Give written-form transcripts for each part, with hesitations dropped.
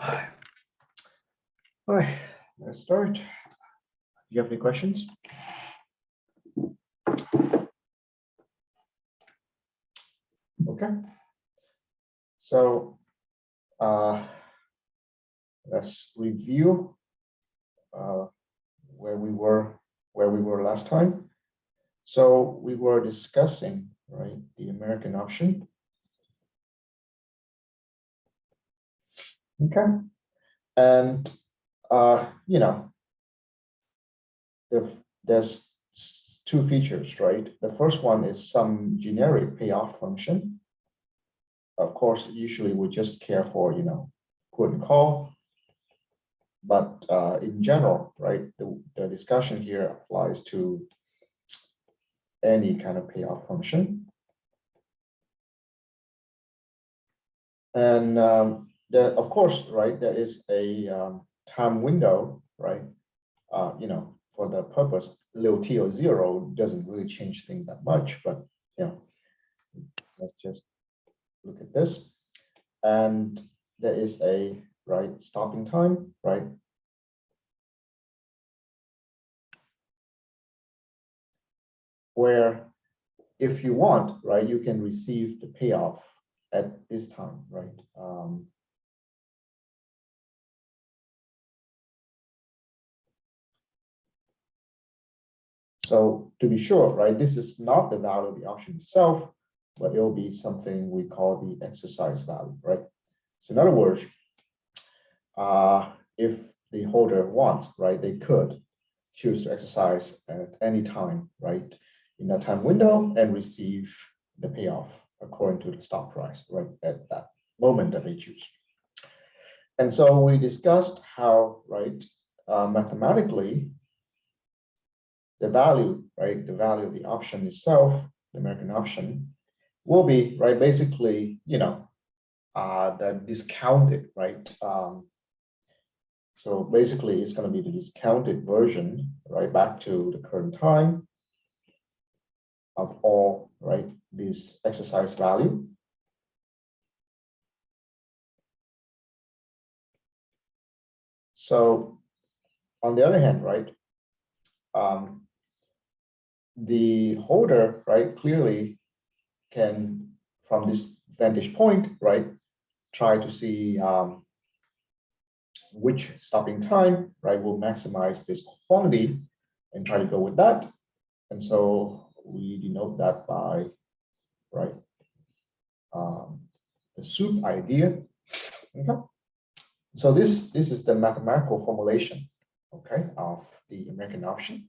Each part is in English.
All right, let's start. Do you have any questions? Okay. So let's review where we were last time. So we were discussing, right, the American option. Okay. And there's two features, right? The first one is some generic payoff function. Of course, usually we just care for, put and call. But in general, right, the discussion here applies to any kind of payoff function. And of course, right, there is a time window, right? For the purpose, little t or 0 doesn't really change things that much, but let's just look at this. And there is a stopping time, right? Where if you want, right, you can receive the payoff at this time, right? So to be sure, right, this is not the value of the option itself, but it will be something we call the exercise value, right? So in other words, if the holder wants, right, they could choose to exercise at any time, right, in that time window and receive the payoff according to the stock price, right, at that moment that they choose. And so we discussed how, right, mathematically, the value, right, the value of the option itself, the American option, will be, right, basically, the discounted, right? So basically, it's going to be the discounted version, right, back to the current time of all, right, this exercise value. So on the other hand, right, the holder, right, clearly can, from this vantage point, right, try to see which stopping time, right, will maximize this quantity and try to go with that. And so we denote that by, right, the soup idea. Okay. So this is the mathematical formulation, okay, of the American option.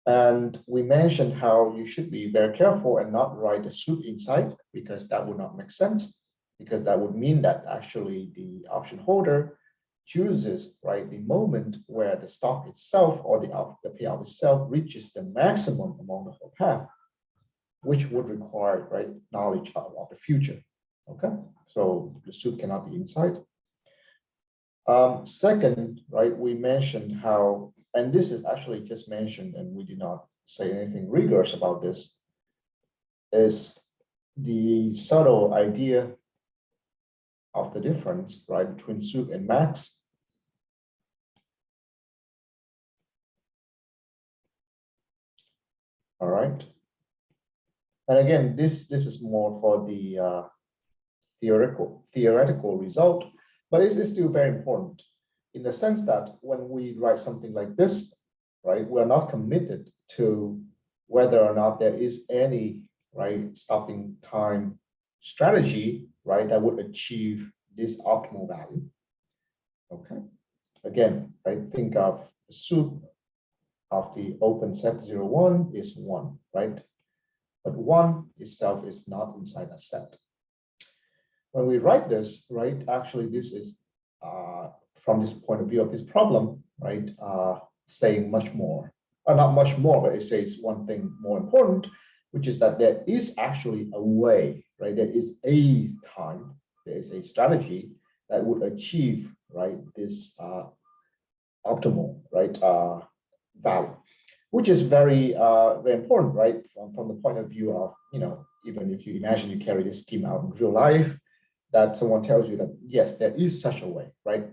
And we mentioned how you should be very careful and not write the soup inside, because that would not make sense, because that would mean that actually the option holder chooses, right, the moment where the stock itself or the payout itself reaches the maximum among the whole path, which would require, right, knowledge of the future. Okay, so the soup cannot be inside. Second, right, we mentioned how, and this is actually just mentioned and we did not say anything rigorous about this, is the subtle idea of the difference, right, between soup and max. All right. And again, this is more for the theoretical result, but it is still very important in the sense that when we write something like this, right, we're not committed to whether or not there is any, right, stopping time strategy, right, that would achieve this optimal value. Okay. Again, right, think of the soup of the open set 01 is 1, right? But 1 itself is not inside that set. When we write this, right, actually this is from this point of view of this problem, right, saying much more, not much more, but it says one thing more important, which is that there is actually a way, right, there is a time, there is a strategy that would achieve, right, this optimal, right, value, which is very very important, right, from the point of view of, even if you imagine you carry this scheme out in real life, that someone tells you that, yes, there is such a way, right?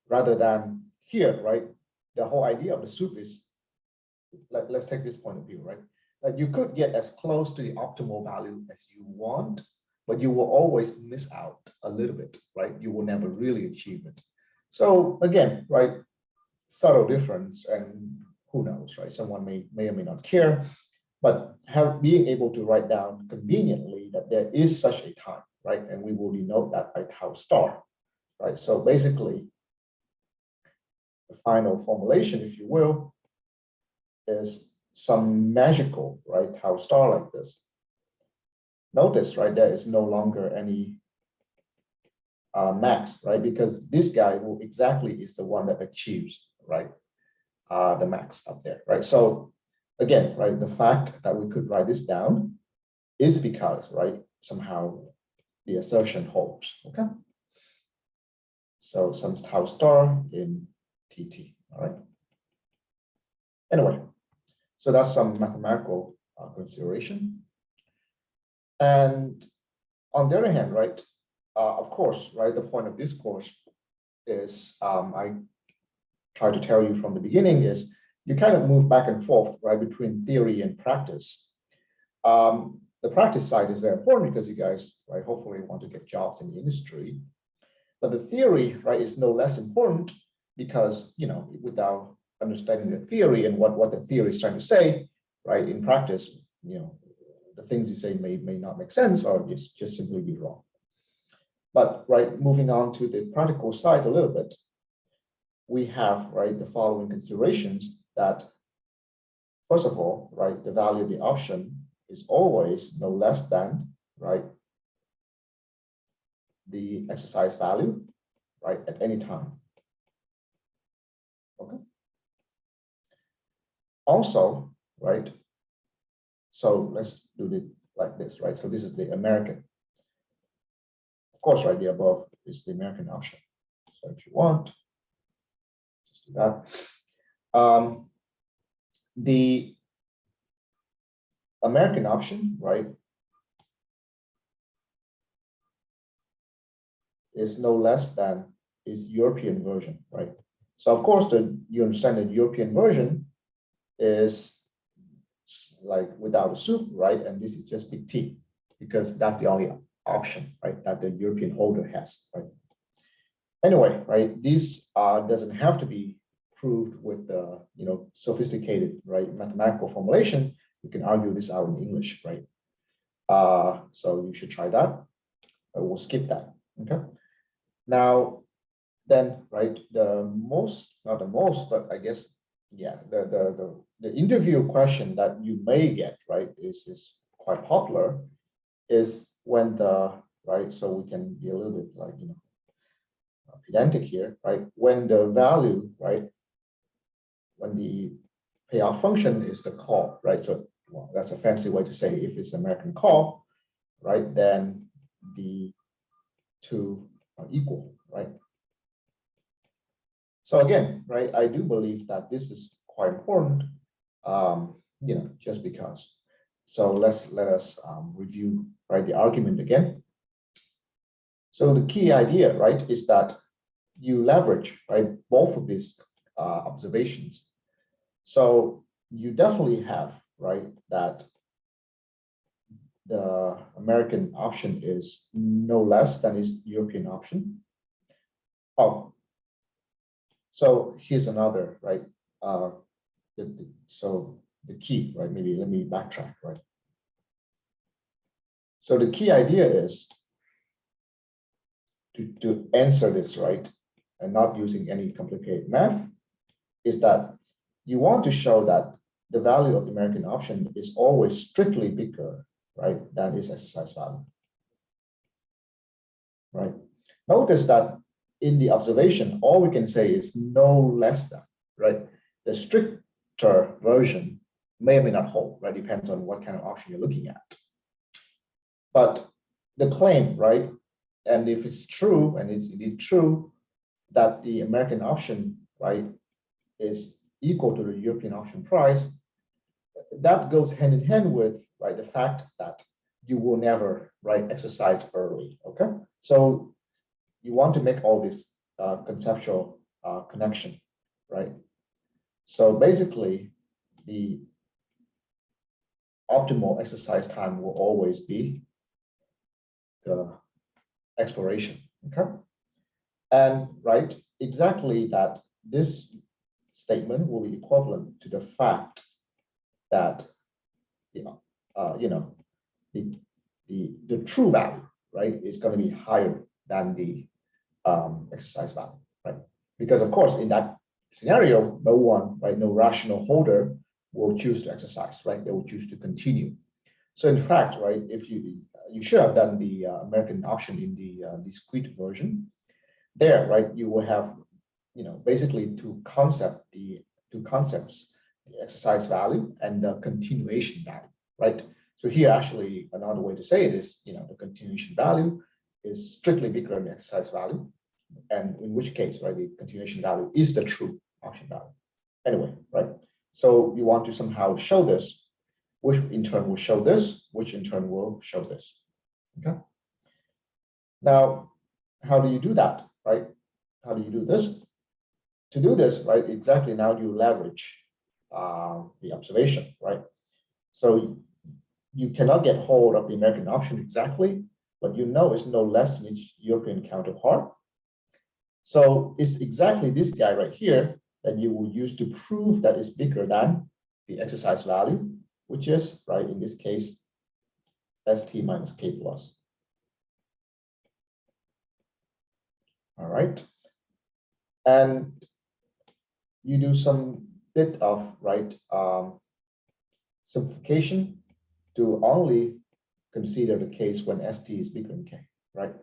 Rather than here, right? The whole idea of the soup is, let's take this point of view, right? That you could get as close to the optimal value as you want, but you will always miss out a little bit, right? You will never really achieve it. So again, right, subtle difference, and who knows, right? Someone may or may not care, but being able to write down conveniently that there is such a time, right? And we will denote that by tau star, right? So basically, the final formulation, if you will, is some magical, right, tau star like this. Notice, right, there is no longer any max, right? Because this guy will exactly is the one that achieves, right, the max up there, right? So again, right, the fact that we could write this down is because, right, somehow the assertion holds, okay? So some tau star in TT, all right? Anyway, so that's some mathematical consideration. And on the other hand, right, of course, right, the point of this course is, I try to tell you from the beginning, is you kind of move back and forth, right, between theory and practice. The practice side is very important because you guys, right, hopefully want to get jobs in the industry. But the theory, right, is no less important because, you know, without understanding the theory and what the theory is trying to say, right, in practice, you know, the things you say may not make sense or just simply be wrong. But, right, moving on to the practical side a little bit, we have, right, the following considerations that, first of all, right, the value of the option is always no less than, right, the exercise value, right, at any time. Okay. Also, right, so let's do it like this, right? So this is the American. Of course, right, the above is the American option. So if you want, just do that. The American option, right, is no less than is European version, right? So of course, you understand that European version is like without a soup, right? And this is just big T because that's the only option, right, that the European holder has, right? Anyway, right, this doesn't have to be proved with the, you know, sophisticated, right, mathematical formulation. You can argue this out in English, right? So you should try that. We'll skip that, okay? Now, then, right, not the most, but I guess, yeah, the interview question that you may get, right, is quite popular, is when the, right, so we can be a little bit like, you know, pedantic here, right, when the value, right, when the payoff function is the call, right, so well, that's a fancy way to say if it's American call, right, then the two are equal, right? So again, right, I do believe that this is quite important, you know, just because. So let us review, right, the argument again. So the key idea, right, is that you leverage, right, both of these observations. So you definitely have, right, that the American option is no less than its European option. Oh, so here's another, right? So the key, right? Maybe let me backtrack, right? So the key idea is to answer this, right, and not using any complicated math, is that you want to show that the value of the American option is always strictly bigger, right, than its exercise value, right? Notice that in the observation, all we can say is no less than, right? The stricter version may or may not hold, right? Depends on what kind of option you're looking at. But the claim, right? And if it's true, and it's indeed true, that the American option, right, is equal to the European option price, that goes hand in hand with, right, the fact that you will never, right, exercise early, okay? So you want to make all this conceptual connection, right? So basically, the optimal exercise time will always be the exploration, okay? And right, exactly that this statement will be equivalent to the fact that you know the true value, right, is going to be higher than the exercise value, right? Because of course, in that scenario, no one, right, no rational holder will choose to exercise, right? They will choose to continue. So in fact, right, if you should have done the American option in the discrete version, there, right, you will have, basically two concepts, the exercise value and the continuation value, right? So here, actually, another way to say it is, the continuation value is strictly bigger than the exercise value, and in which case, right, the continuation value is the true option value. Anyway, right? So you want to somehow show this, which in turn will show this, which in turn will show this. Okay. Now, how do you do that, right? How do you do this? To do this, right, exactly, now you leverage the observation, right? So you cannot get hold of the American option exactly, but you know it's no less than its European counterpart. So it's exactly this guy right here that you will use to prove that it's bigger than the exercise value, which is, right, in this case, ST minus K plus. All right. And you do some bit of, right, simplification to only consider the case when ST is bigger than K, right?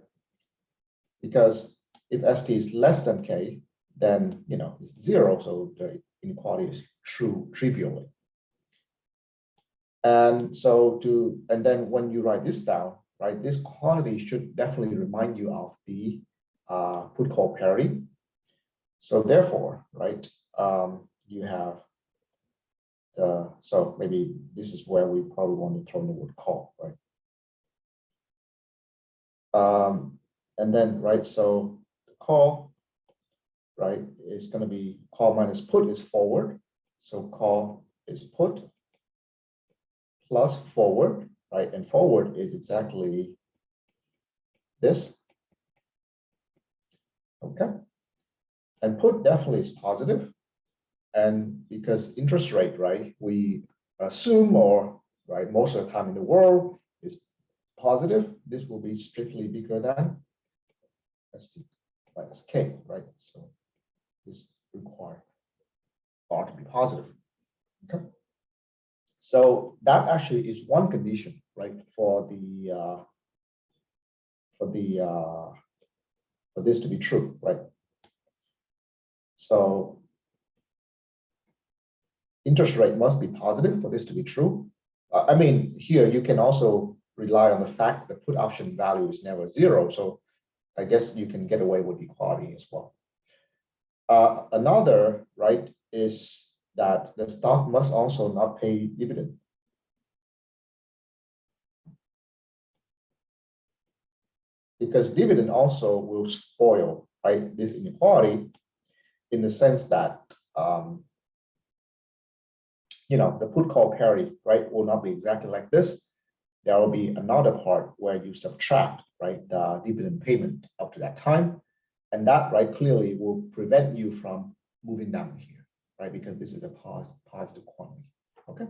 Because if ST is less than K, then, it's zero, so the inequality is true trivially. And so and then when you write this down, right, this quantity should definitely remind you of the put-call parity. So therefore, right, you have so maybe this is where we probably want to throw in the word call, right? And then, right, so the call, right, is going to be call minus put is forward. So call is put plus forward, right? And forward is exactly this. Okay. And put definitely is positive. And because interest rate, right, we assume, or right, most of the time in the world is positive, this will be strictly bigger than ST minus K, right? So this requires R to be positive. Okay. So that actually is one condition, right, for this to be true, right? So interest rate must be positive for this to be true. I mean, here you can also rely on the fact that the put option value is never zero. So I guess you can get away with equality as well. Another, right, is that the stock must also not pay dividend. Because dividend also will spoil, right, this inequality in the sense that, the put call parity, right, will not be exactly like this. There will be another part where you subtract, right, the dividend payment up to that time. And that, right, clearly will prevent you from moving down here, right, because this is a positive quantity. Okay,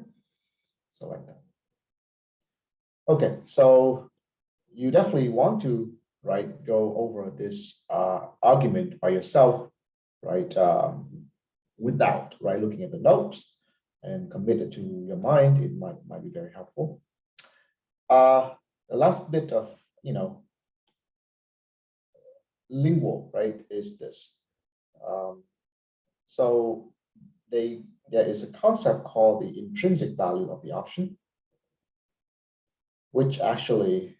so like that. Okay, so you definitely want to, right, go over this argument by yourself, right, without, right, looking at the notes and commit it to your mind. It might be very helpful. The last bit of, lingual, right, is this. So there is a concept called the intrinsic value of the option, which actually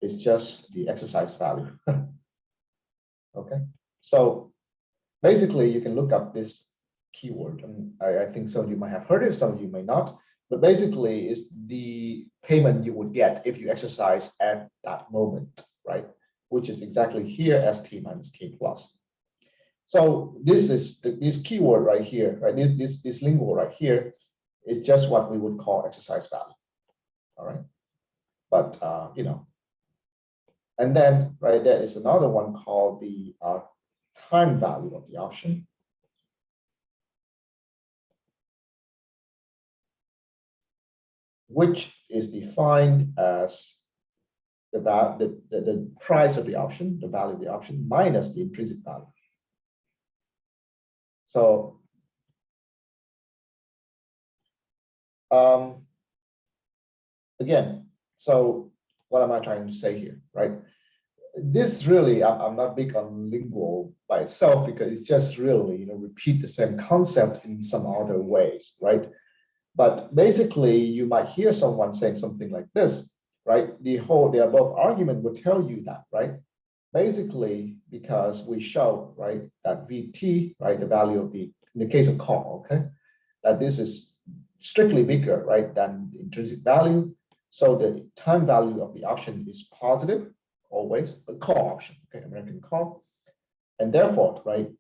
is just the exercise value. Okay, so basically you can look up this keyword, and I think some of you might have heard it, some of you may not, but basically is the payment you would get if you exercise at that moment, right? Which is exactly here as t minus k plus. So this is this keyword right here, right? This lingual right here is just what we would call exercise value. All right, but you know, and then right there is another one called the time value of the option. Which is defined as the price of the option, the value of the option, minus the intrinsic value. So again, so what am I trying to say here, right? This really, I'm not big on lingual by itself because it's just really, you know, repeat the same concept in some other ways, right? But basically, you might hear someone saying something like this, right? The above argument will tell you that, right? Basically, because we show, right, that VT, right, the value of the, in the case of call, okay, that this is strictly bigger, right, than the intrinsic value. So the time value of the option is positive, always, a call option, okay, American call. And therefore, right,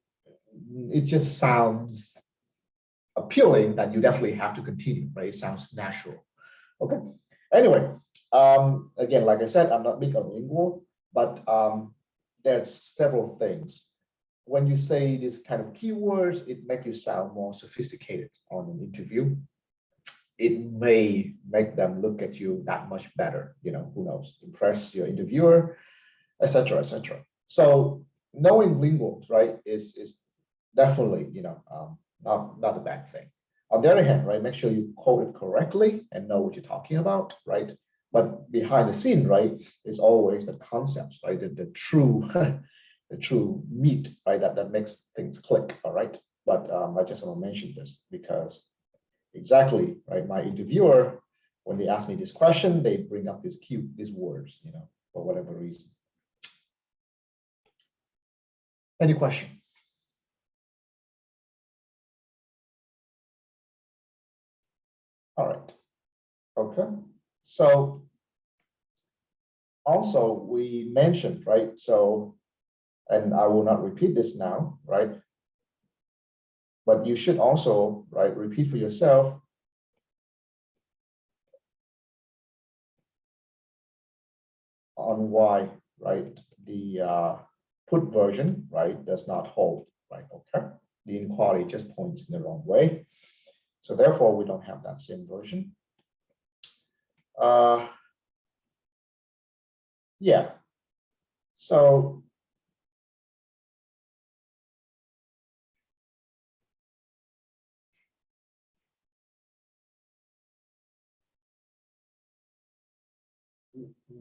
it just sounds appealing that you definitely have to continue, right? It sounds natural. Okay. Anyway, again, like I said, I'm not big on lingual, but there's several things. When you say these kind of keywords, it makes you sound more sophisticated on an interview. It may make them look at you that much better, you know, who knows, impress your interviewer, etc., etc. So knowing linguals, right, is definitely, you know, not a bad thing. On the other hand, right, make sure you quote it correctly and know what you're talking about, right? But behind the scene, right, is always the concepts, right? The true, the true meat, right? That makes things click, all right? But I just want to mention this because exactly, right? My interviewer, when they ask me this question, they bring up these words, you know, for whatever reason. Any question? All right. Okay. So also we mentioned, right? So, and I will not repeat this now, right? But you should also, right, repeat for yourself on why, right, the put version, right, does not hold, right? Okay. The inequality just points in the wrong way. So therefore, we don't have that same version. Yeah. So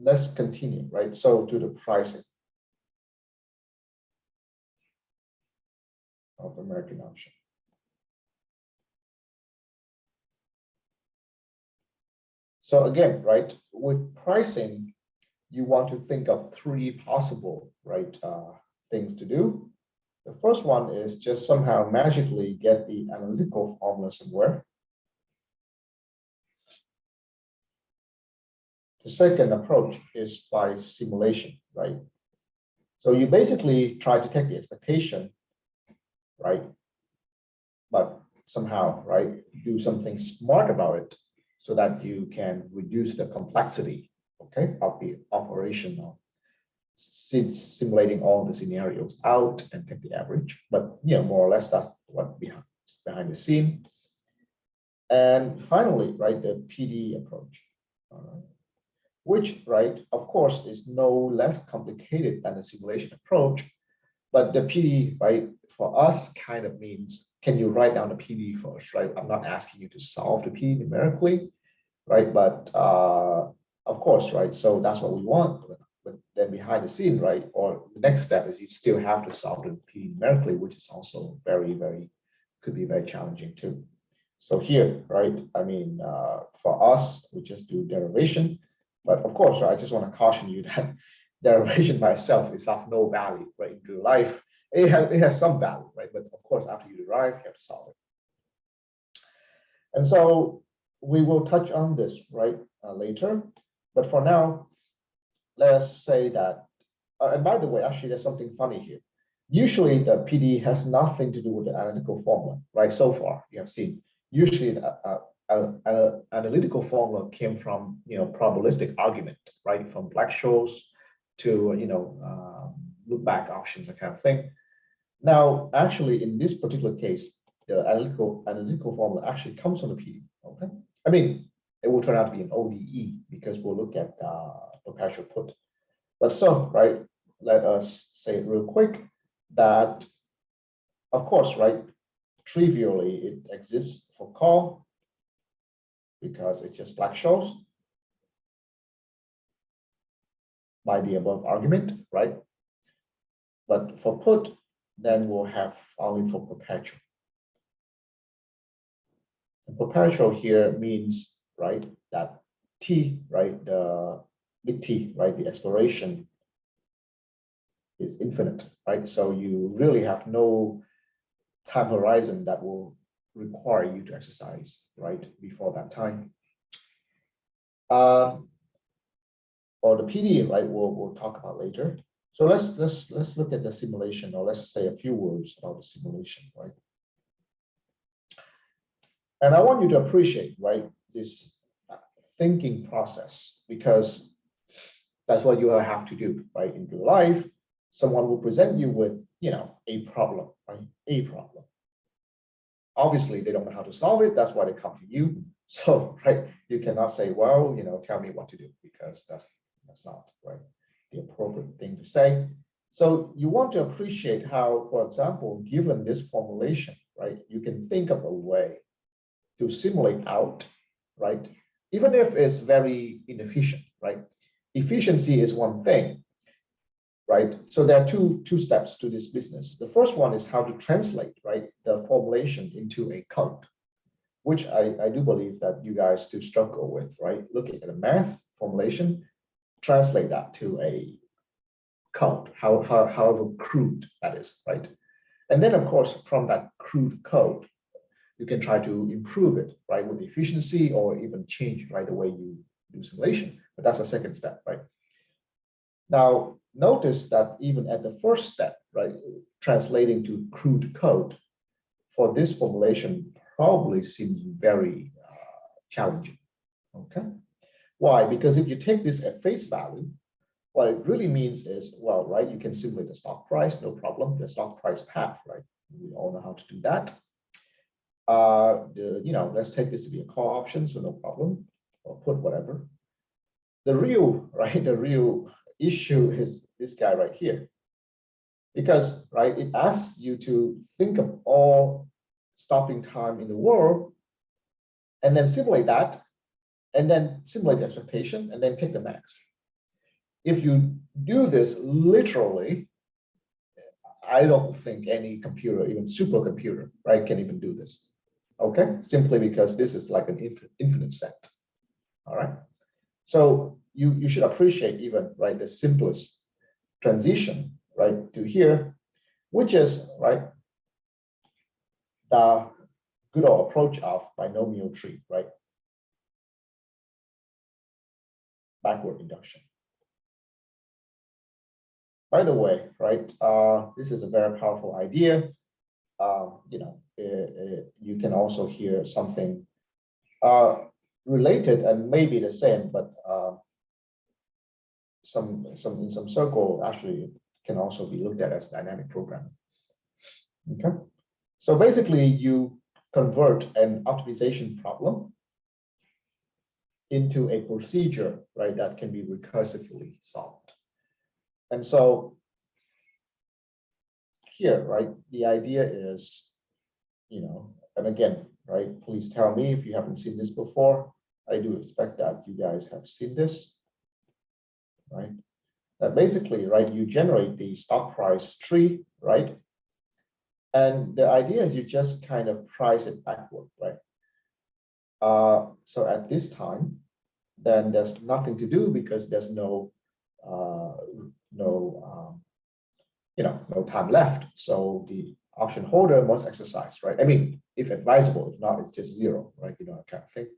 let's continue, right? So to the pricing of American option. So again, right, with pricing, you want to think of three possible, right, things to do. The first one is just somehow magically get the analytical formula somewhere. The second approach is by simulation, right? So you basically try to take the expectation, right, but somehow, right, do something smart about it so that you can reduce the complexity, okay, of the operation of simulating all the scenarios out and take the average. But you know, more or less that's what behind the scene. And finally, right, the PD approach, which, right, of course, is no less complicated than the simulation approach. But the PD, right, for us kind of means, can you write down the PD first, right? I'm not asking you to solve the PD numerically, right? But of course, right? So that's what we want. But then behind the scene, right? Or the next step is you still have to solve the PD numerically, which is also very, could be very challenging too. So here, right? I mean, for us, we just do derivation. But of course, right, I just want to caution you that derivation by itself is of no value, right? In real life, it has some value, right? But of course, after you derive, you have to solve it. And so we will touch on this right later, but for now, let's say that. And by the way, actually, there's something funny here. Usually, the PD has nothing to do with the analytical formula, right? So far, you have seen. Usually, the analytical formula came from probabilistic argument, right? From Black-Scholes to look back options, that kind of thing. Now, actually, in this particular case, the analytical formula actually comes from the PD. Okay, I mean, it will turn out to be an ODE because we'll look at perpetual put. But so, right, let us say it real quick that, of course, right, trivially, it exists for call because it's just Black-Scholes by the above argument, right? But for put, then we'll have only for perpetual. And perpetual here means, right, that T, right, the big T, right, the exploration is infinite, right? So you really have no time horizon that will require you to exercise, right, before that time. Or the PD, right, we'll talk about later. So let's look at the simulation, or let's say a few words about the simulation, right? And I want you to appreciate, right, this thinking process, because that's what you have to do, right? In your life, someone will present you with, a problem, right? A problem. Obviously, they don't know how to solve it. That's why they come to you. So, right, you cannot say, well, tell me what to do, because that's not, right, the appropriate thing to say. So you want to appreciate how, for example, given this formulation, right, you can think of a way to simulate out, right, even if it's very inefficient, right? Efficiency is one thing, right? So there are two steps to this business. The first one is how to translate, right, the formulation into a code, which I do believe that you guys do struggle with, right? Looking at a math formulation, translate that to a code, however crude that is, right? And then, of course, from that crude code, you can try to improve it, right, with efficiency, or even change, right, the way you do simulation. But that's a second step, right? Now, notice that even at the first step, right, translating to crude code for this formulation probably seems very challenging. Okay, why? Because if you take this at face value, what it really means is, well, right, you can simulate the stock price, no problem, the stock price path, right? We all know how to do that. Let's take this to be a call option, so no problem, or put whatever. The real issue is this guy right here, because, right, it asks you to think of all stopping time in the world, and then simulate that, and then simulate the expectation, and then take the max. If you do this literally, I don't think any computer, even supercomputer, right, can even do this. Okay, simply because this is like an infinite set. All right, so you should appreciate even, right, the simplest transition, right, to here, which is, right, the good old approach of binomial tree, right, backward induction. By the way, right, this is a very powerful idea. You can also hear something related and maybe the same, but in some circle actually can also be looked at as dynamic programming. Okay, so basically you convert an optimization problem into a procedure, right, that can be recursively solved. And so here, right, the idea is, and again, right, please tell me if you haven't seen this before. I do expect that you guys have seen this, right? That basically, right, you generate the stock price tree, right? And the idea is you just kind of price it backward, right? So at this time, then there's nothing to do because there's no time left. So the option holder must exercise, right? I mean, if advisable, if not, it's just zero, right? That kind of thing.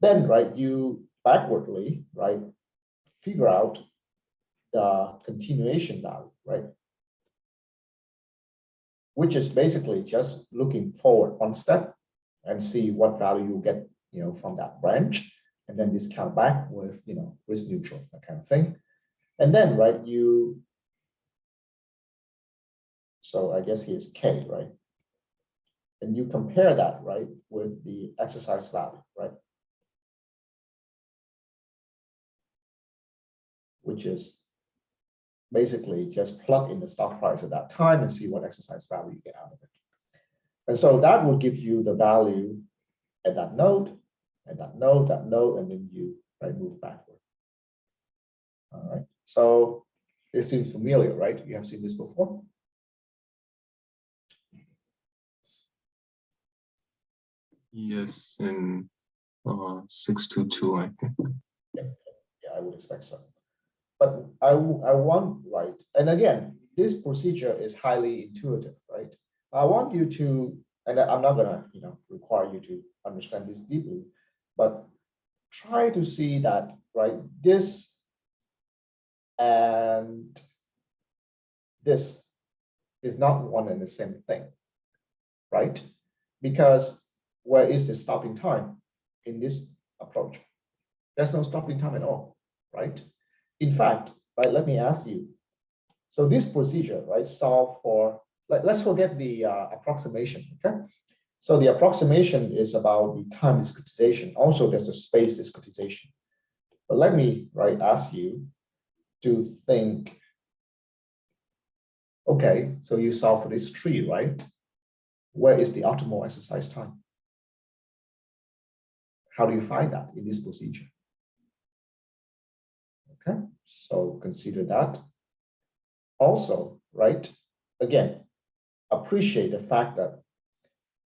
Then, right, you backwardly, right, figure out the continuation value, right? Which is basically just looking forward one step and see what value you get, from that branch, and then discount back with, risk neutral, that kind of thing. And then, right, so I guess here's K, right? And you compare that, right, with the exercise value, right? Which is basically just plug in the stock price at that time and see what exercise value you get out of it. And so that will give you the value at that node, and then you move backward. All right. So this seems familiar, right? You have seen this before. Yes, in 622, I think. Yeah, I would expect so. But I want, right? And again, this procedure is highly intuitive, right? I want you to, and I'm not gonna, require you to understand this deeply, but try to see that, right? This and this is not one and the same thing, right? Because where is the stopping time in this approach? There's no stopping time at all, right? In fact, right, let me ask you. So this procedure, right, solve for, let's forget the approximation, okay? So the approximation is about the time discretization. Also, there's a space discretization. But let me, right, ask you to think, okay, so you solve for this tree, right? Where is the optimal exercise time? How do you find that in this procedure? Okay, so consider that. Also, right, again, appreciate the fact that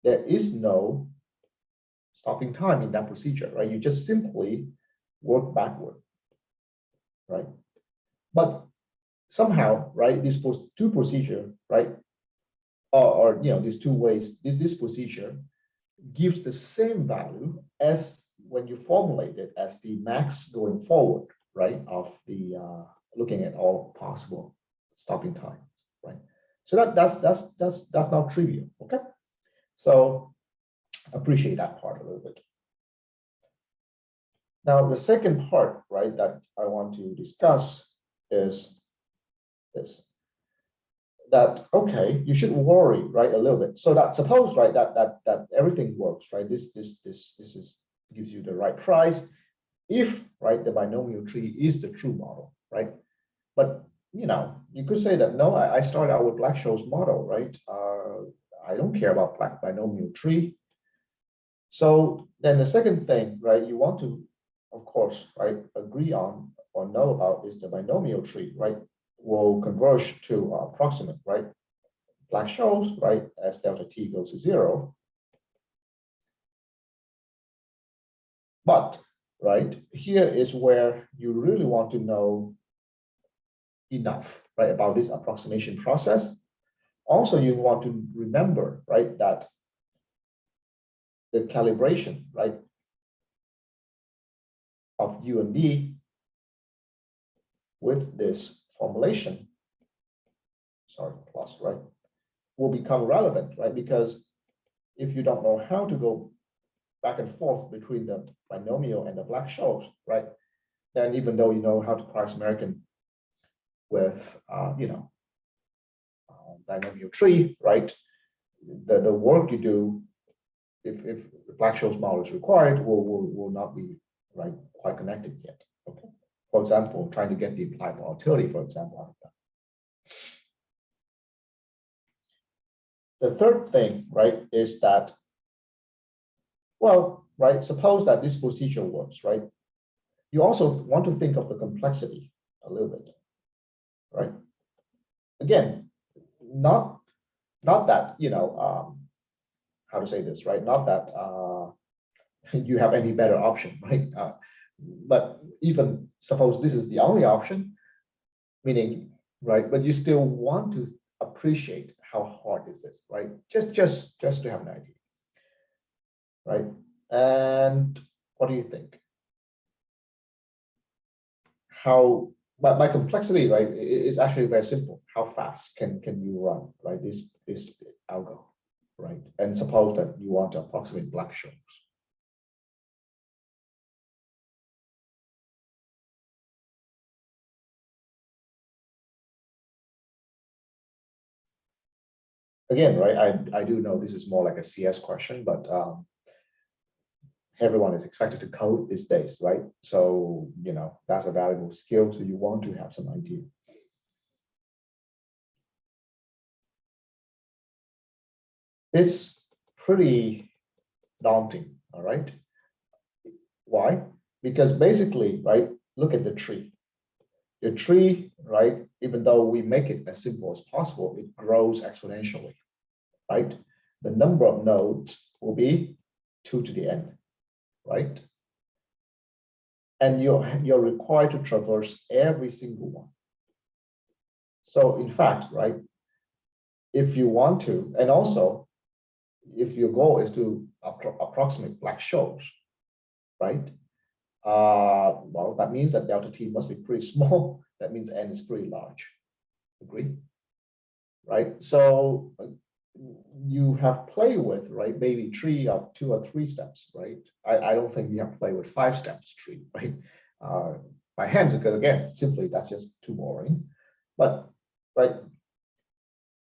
there is no stopping time in that procedure, right? You just simply work backward, right? But somehow, right, these two procedure, right, or these two ways, this procedure gives the same value as when you formulate it as the max going forward, right, of the looking at all possible stopping times, right? So that's not trivial, okay? So appreciate that part a little bit. Now, the second part, right, that I want to discuss is this. That, okay, you should worry, right, a little bit. So that suppose, right, that everything works, right? This gives you the right price if, right, the binomial tree is the true model, right? But you could say that no, I started out with Black-Scholes model, right? I don't care about binomial tree. So then the second thing, right, you want to, of course, right, agree on or know about is the binomial tree, right, will converge to approximate, right, Black-Scholes, right, as delta t goes to 0. But, right, here is where you really want to know enough, right, about this approximation process. Also, you want to remember, right, that the calibration, right, of U and D with this formulation, plus, right, will become relevant, right? Because if you don't know how to go back and forth between the binomial and the Black-Scholes, right, then even though you know how to price American with, binomial tree, right, the work you do, if the Black-Scholes model is required, will not be, right, quite connected yet. Okay. For example, trying to get the implied volatility, for example, out of that. The third thing, right, is that, well, right, suppose that this procedure works, right? You also want to think of the complexity a little bit, right? Again, not that, how to say this, right? Not that you have any better option, right? But even suppose this is the only option, meaning, right, but you still want to appreciate how hard is this, right? Just to have an idea, right? And What do you think? How, by complexity, right, is actually very simple. How fast can you run, right? This algo, right? And suppose that you want to approximate Black-Scholes. Again, right, I do know this is more like a CS question, but everyone is expected to code these days, right? So, you know, that's a valuable skill. So you want to have some idea. It's pretty daunting, all right? Why? Because basically, right, look at the tree. The tree, right, even though we make it as simple as possible, it grows exponentially, right? The number of nodes will be 2 to the n, right? And you're required to traverse every single one. So in fact, right, if you want to, and also if your goal is to approximate Black-Scholes, right? Well, that means that delta t must be pretty small. That means n is pretty large. Agree? Right? So you have play with, right? Maybe tree of 2 or 3 steps, right? I don't think you have to play with 5 steps tree, right? By hand, because again, simply that's just too boring. But right,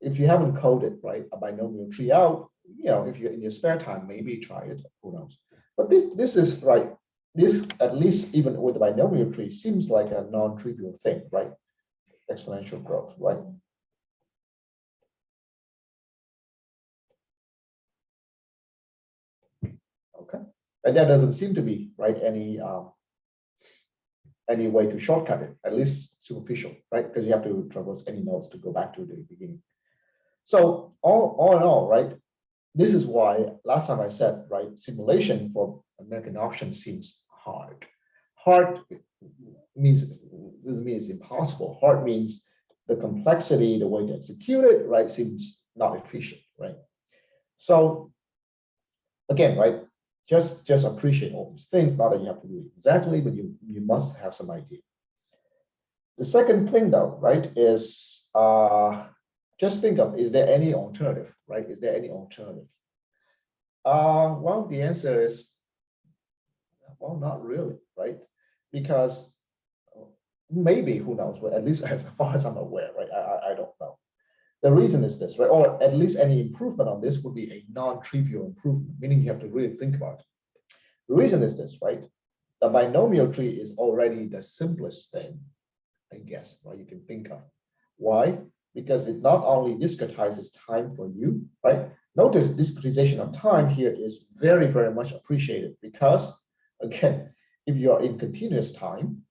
if you haven't coded, right, a binomial tree out, you know, if you're in your spare time, maybe try it. Who knows? But this is right. This, at least even with the binomial tree, seems like a non-trivial thing, right? Exponential growth, right? Okay, and there doesn't seem to be, right, any way to shortcut it, at least superficial, right? Because you have to traverse any nodes to go back to the beginning. So all in all, right, this is why last time I said, right, simulation for American option seems hard. Hard means, doesn't mean it's impossible. Hard means the complexity, the way to execute it, right, seems not efficient, right? So again, right, just appreciate all these things. Not that you have to do it exactly, but you must have some idea. The second thing, though, right, is just think of, is there any alternative, right? Is there any alternative? Well, the answer is, well, not really, right? Because maybe, who knows, but at least as far as I'm aware, right? I don't know. The reason is this, right? Or at least any improvement on this would be a non-trivial improvement, meaning you have to really think about it. The reason is this, right? The binomial tree is already the simplest thing, I guess, right, you can think of. Why? Because it not only discretizes time for you, right? Notice discretization of time here is very, very much appreciated because, again, if you're in continuous time,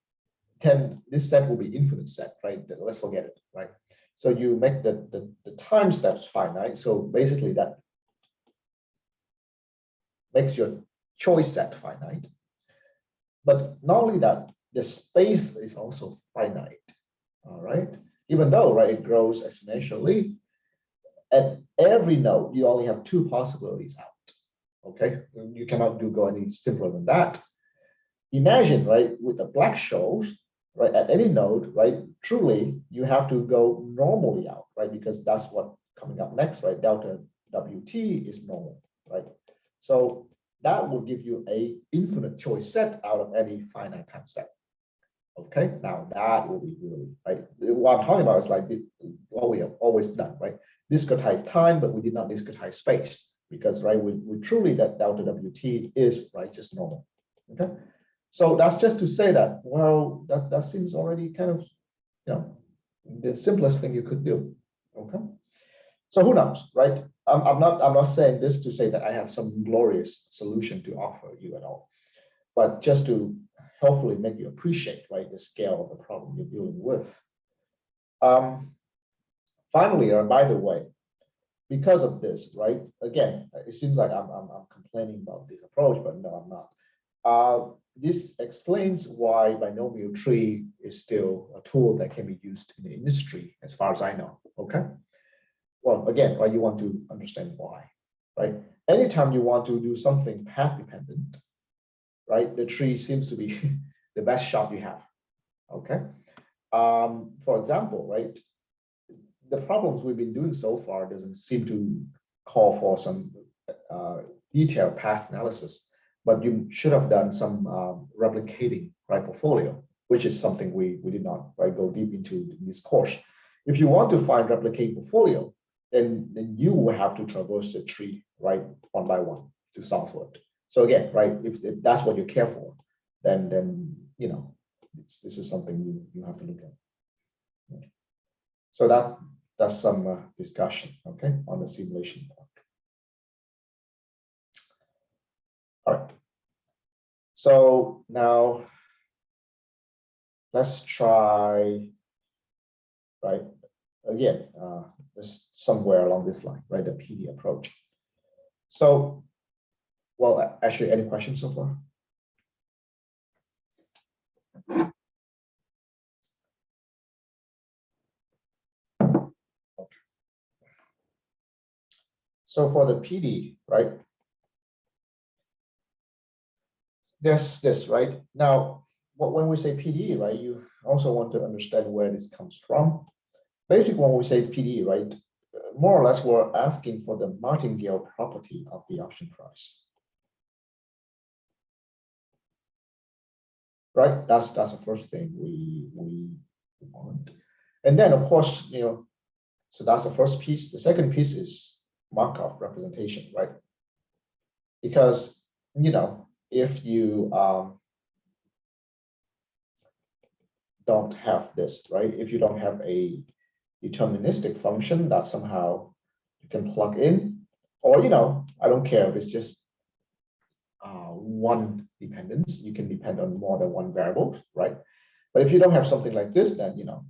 then this set will be infinite set, right? Let's forget it, right? So you make the time steps finite. So basically that makes your choice set finite. But not only that, the space is also finite, all right? Even though, right, it grows exponentially, at every node, you only have 2 possibilities out, okay? You cannot go any simpler than that. Imagine, right, with the Black-Scholes, right, at any node, right, truly, you have to go normally out, right, because that's what coming up next, right? Delta WT is normal, right? So that will give you a infinite choice set out of any finite time set. Okay, now that will be really, right? What I'm talking about is like what we have always done, right? Discretize time, but we did not discretize space because, right, we truly, that delta WT is, right, just normal. Okay, so that's just to say that, well, that seems already kind of, you know, the simplest thing you could do. Okay, so who knows, right? I'm not saying this to say that I have some glorious solution to offer you at all, but just to hopefully make you appreciate, right, the scale of the problem you're dealing with. Finally, or by the way, because of this, right, again, it seems like I'm complaining about this approach, but no, I'm not. This explains why binomial tree is still a tool that can be used in the industry, as far as I know. Okay. Well, again, right, you want to understand why, right? Anytime you want to do something path dependent, right? The tree seems to be the best shot you have. Okay. For example, right, the problems we've been doing so far doesn't seem to call for some detailed path analysis, but you should have done some replicating, right, portfolio, which is something we did not, right, go deep into in this course. If you want to find replicating portfolio, then you will have to traverse the tree, right, one by one to solve for it. So again, right, if that's what you care for, then you know, this is something you have to look at. So that's some discussion, okay, on the simulation part. All right. So now let's try, right, again, this somewhere along this line, right, the PD approach. So, well, actually, any questions so far? Okay. So for the PD, right, there's this, right? Now, when we say PD, right, you also want to understand where this comes from. Basically, when we say PD, right, more or less we're asking for the martingale property of the option price. Right, that's the first thing we want. And then of course, you know, so that's the first piece. The second piece is Markov representation, right? Because, you know, if you don't have this, right? If you don't have a deterministic function that somehow you can plug in, or, you know, I don't care if it's just one dependence, you can depend on more than one variable, right? But if you don't have something like this, then, you know,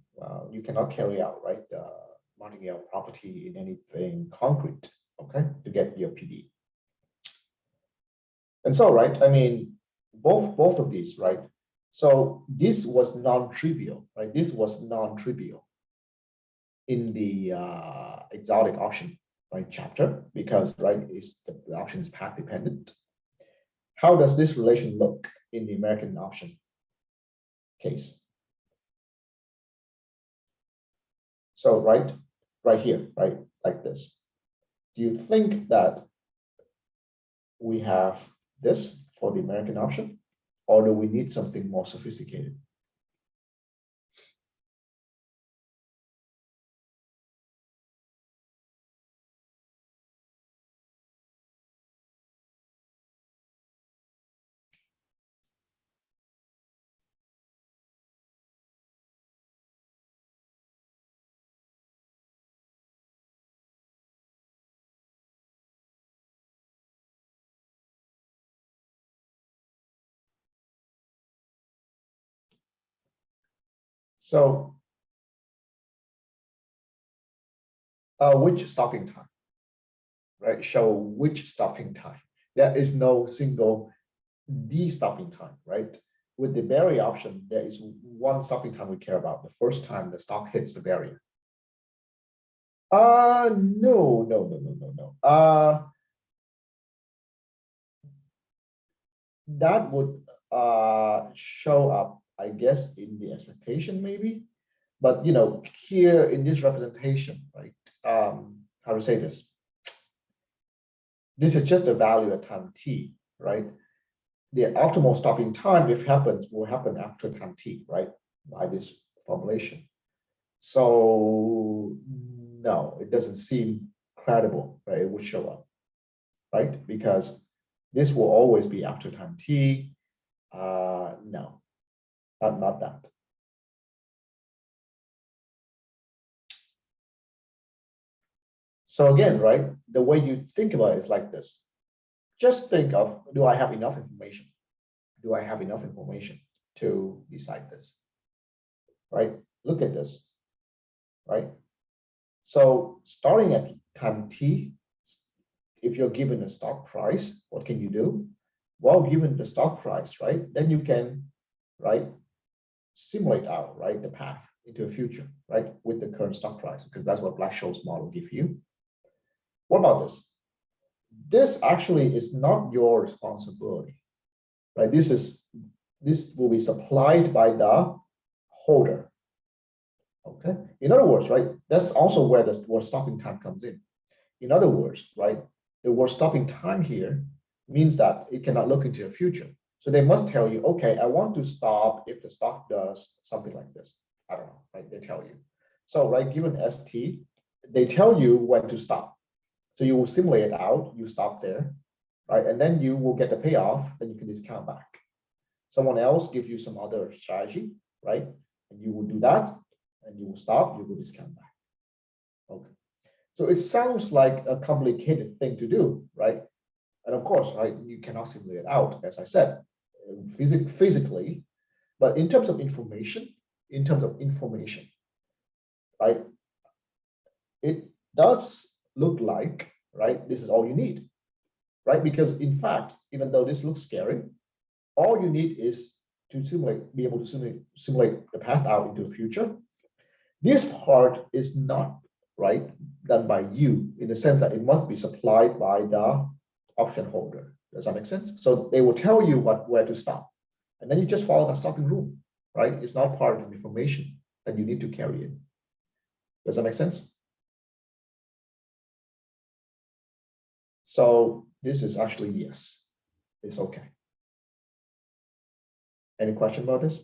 you cannot carry out, right, the martingale property in anything concrete, okay, to get your PD. And so, right, I mean, both of these, right? So this was non-trivial, right? This was non-trivial in the exotic option, right, chapter, because, right, is the option is path dependent. How does this relation look in the American option case? So right here, right, like this. Do you think that we have this for the American option, or do we need something more sophisticated? So which stopping time, right? Show which stopping time. There is no single D stopping time, right? With the barrier option, there is one stopping time we care about, the first time the stock hits the barrier. No. That would show up, I guess, in the expectation maybe. But, you know, here in this representation, right? How to say this? This is just a value at time t, right? The optimal stopping time, if happens, will happen after time t, right? By this formulation. So no, it doesn't seem credible, right? It would show up, right? Because this will always be after time t. No, not that. So again, right, the way you think about it is like this. Just think of, do I have enough information? Do I have enough information to decide this? Right? Look at this, right? So starting at time t, if you're given a stock price, what can you do? Well, given the stock price, right, then you can, right, simulate out, right, the path into a future, right, with the current stock price, because that's what Black-Scholes model gives you. What about this? This actually is not your responsibility, right? This will be supplied by the holder. Okay. In other words, right, that's also where the word stopping time comes in. In other words, right, the word stopping time here means that it cannot look into the future. So they must tell you, okay, I want to stop if the stock does something like this. I don't know, right? They tell you. So, right, given ST, they tell you when to stop. So you will simulate it out, you stop there, right? And then you will get the payoff, then you can discount back. Someone else gives you some other strategy, right? And you will do that, and you will stop, you will discount back. Okay. So it sounds like a complicated thing to do, right? And of course, right, you cannot simulate it out, as I said, physically, but in terms of information, right, it does look like, right, this is all you need, right? Because in fact, even though this looks scary, all you need is to be able to simulate the path out into the future. This part is not, right, done by you in the sense that it must be supplied by the option holder. Does that make sense? So they will tell you where to stop, and then you just follow the stopping rule, right? It's not part of the information that you need to carry in. Does that make sense? So this is actually yes, it's okay. Any question about this?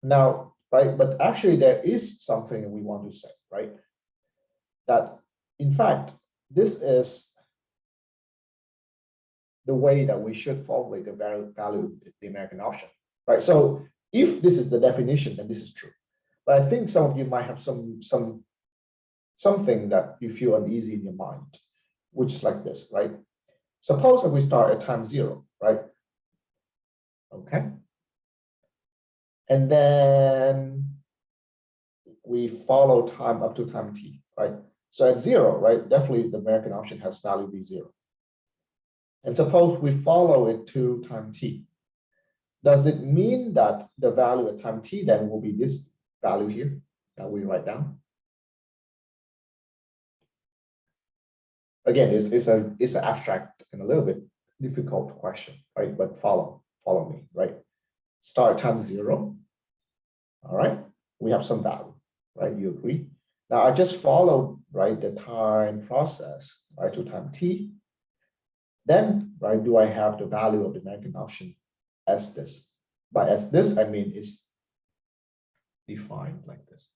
Now, right, but actually there is something we want to say, right? That in fact, this is the way that we should formulate the value of the American option, right? So if this is the definition, then this is true. But I think some of you might have something that you feel uneasy in your mind, which is like this, right? Suppose that we start at time 0, right? Okay. And then we follow time up to time t, right? So at 0, right, definitely the American option has value v0. And suppose we follow it to time t. Does it mean that the value at time t then will be this value here that we write down? Again, it's an abstract and a little bit difficult question, right? But follow me, right? Start time 0. All right, we have some value, right? You agree? Now I just followed, right, the time process, right, to time t. Then, right, do I have the value of the American option as this? By as this, I mean it's defined like this.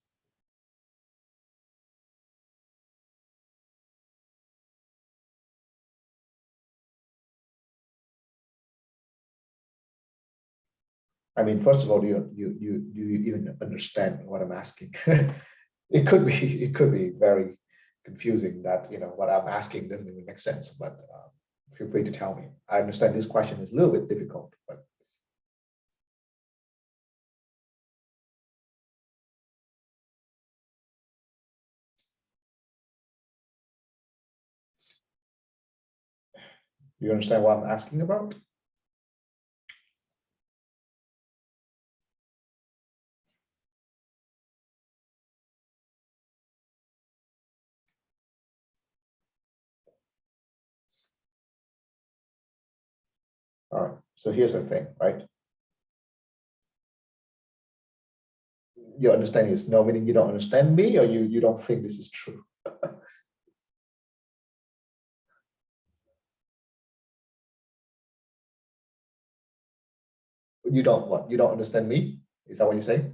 I mean, first of all, do you even understand what I'm asking? It could be very confusing that, you know, what I'm asking doesn't even make sense, but feel free to tell me. I understand this question is a little bit difficult, but do you understand what I'm asking about? All right, so here's the thing, right? Your understanding is no, meaning you don't understand me, or you don't think this is true. You don't what? You don't understand me? Is that what you say?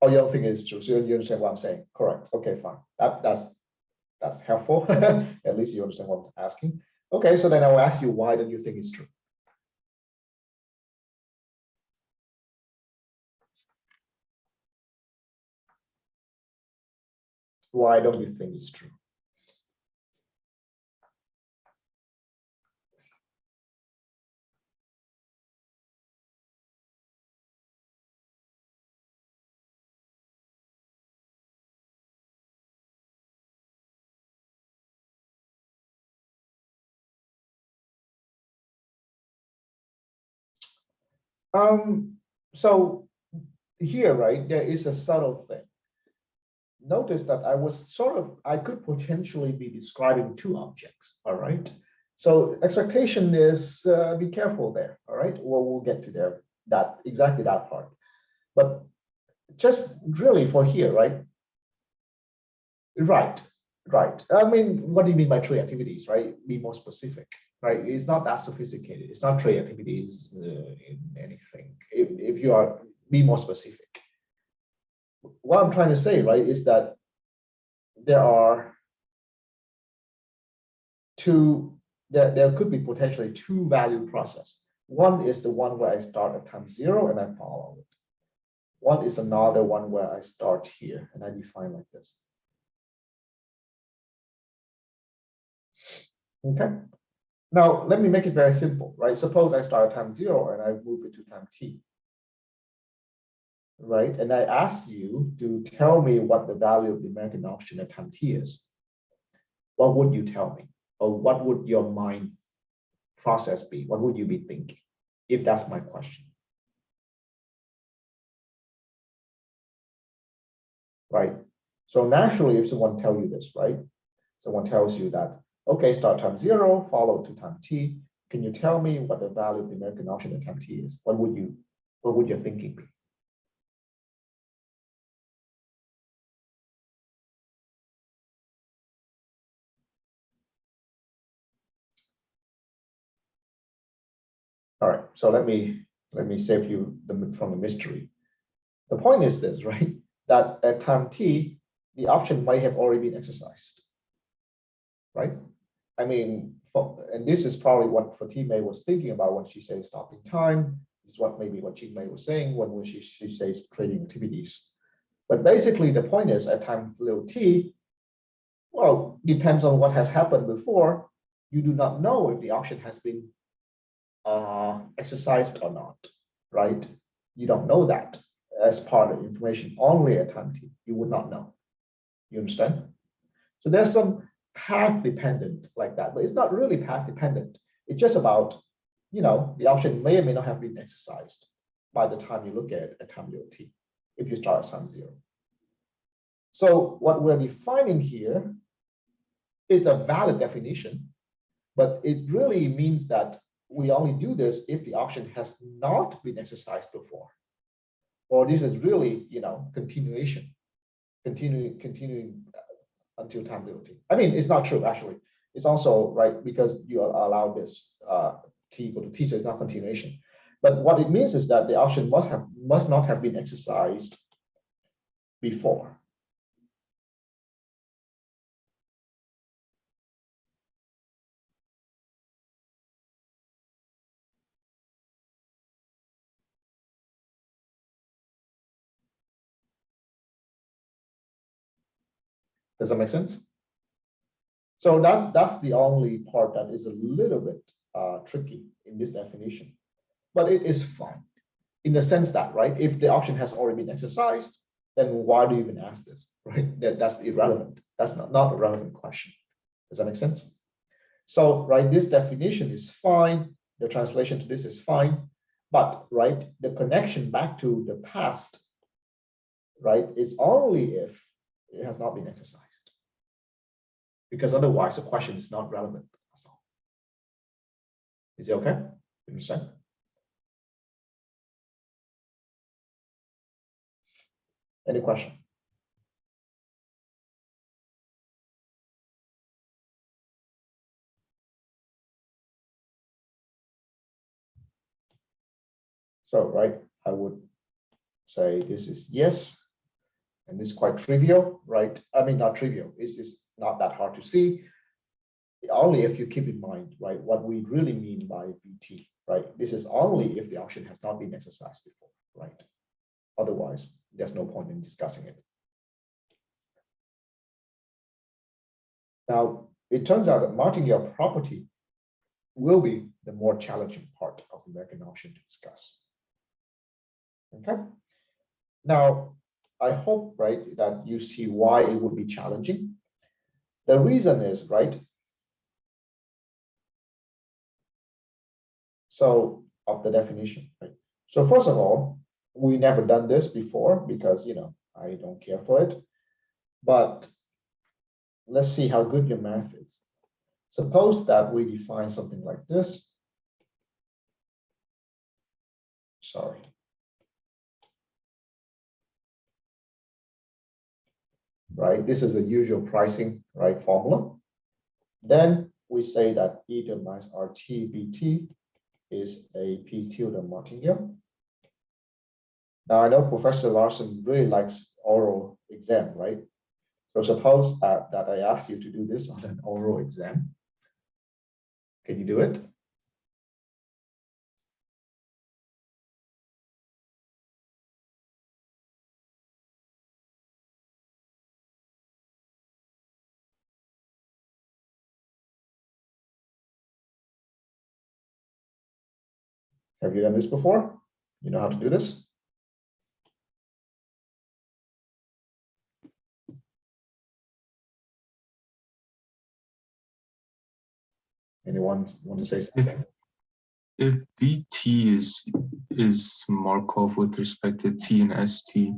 Oh, you don't think it's true. So you understand what I'm saying. Correct. Okay, fine. That's helpful. At least you understand what I'm asking. Okay, so then I will ask you, why don't you think it's true? Why don't you think it's true? Um, so here, right, there is a subtle thing. Notice that I could potentially be describing two objects, all right? So expectation is, be careful there, all right? Well, we'll get to there, exactly that part. But just really for here, right? Right. I mean, what do you mean by trade activities, right? Be more specific, right? It's not that sophisticated. It's not trade activities in anything. If you are, be more specific. What I'm trying to say, right, is that there are there could be potentially two value process. One is the one where I start at time 0 and I follow it. One is another one where I start here and I define like this. Okay. Now let me make it very simple, right? Suppose I start at time 0 and I move it to time t. Right? And I ask you to tell me what the value of the American option at time t is. What would you tell me? Or what would your mind process be? What would you be thinking? If that's my question. Right? So naturally, if someone tells you this, right? Someone tells you that, okay, start time 0, follow to time t. Can you tell me what the value of the American option at time t is? What would your thinking be? All right, so let me save you from the mystery. The point is this, right? That at time t, the option might have already been exercised, right? I mean, and this is probably what Fatima was thinking about when she says stopping time. This is what maybe what Jingmei was saying when she says trading activities. But basically, the point is at time little t, well, depends on what has happened before. You do not know if the option has been exercised or not, right? You don't know that as part of information only at time t. You would not know. You understand? So there's some path dependent like that, but it's not really path dependent. It's just about, you know, the option may or may not have been exercised by the time you look at time t, if you start at time 0. So what we're defining here is a valid definition, but it really means that we only do this if the option has not been exercised before, or this is really, you know, continuing until time t. I mean, it's not true actually. It's also right because you allow this t equal to t, so it's not continuation. But what it means is that the option must not have been exercised before. Does that make sense? So that's the only part that is a little bit tricky in this definition, but it is fine in the sense that, right, if the option has already been exercised, then why do you even ask this, right? That's irrelevant. That's not a relevant question. Does that make sense? So, right, this definition is fine. The translation to this is fine, but, right, the connection back to the past, right, is only if it has not been exercised. Because otherwise the question is not relevant. That's all. Is it okay? You understand? Any question? So, right, I would say this is yes, and this is quite trivial, right? I mean, not trivial. It's not that hard to see. Only if you keep in mind, right, what we really mean by VT, right? This is only if the option has not been exercised before, right? Otherwise, there's no point in discussing it. Now, it turns out that martingale property will be the more challenging part of the American option to discuss. Okay. Now, I hope, right, that you see why it would be challenging. The reason is, right, so of the definition, right? So first of all, we never done this before because, I don't care for it. But let's see how good your math is. Suppose that we define something like this. Sorry. Right, this is the usual pricing, right, formula. Then we say that eta minus RT BT is a P tilde martingale. Now I know Professor Larson really likes oral exam, right? So suppose that I ask you to do this on an oral exam. Can you do it? Have you done this before? You know how to do this? Anyone want to say something? If VT is Markov with respect to T and ST,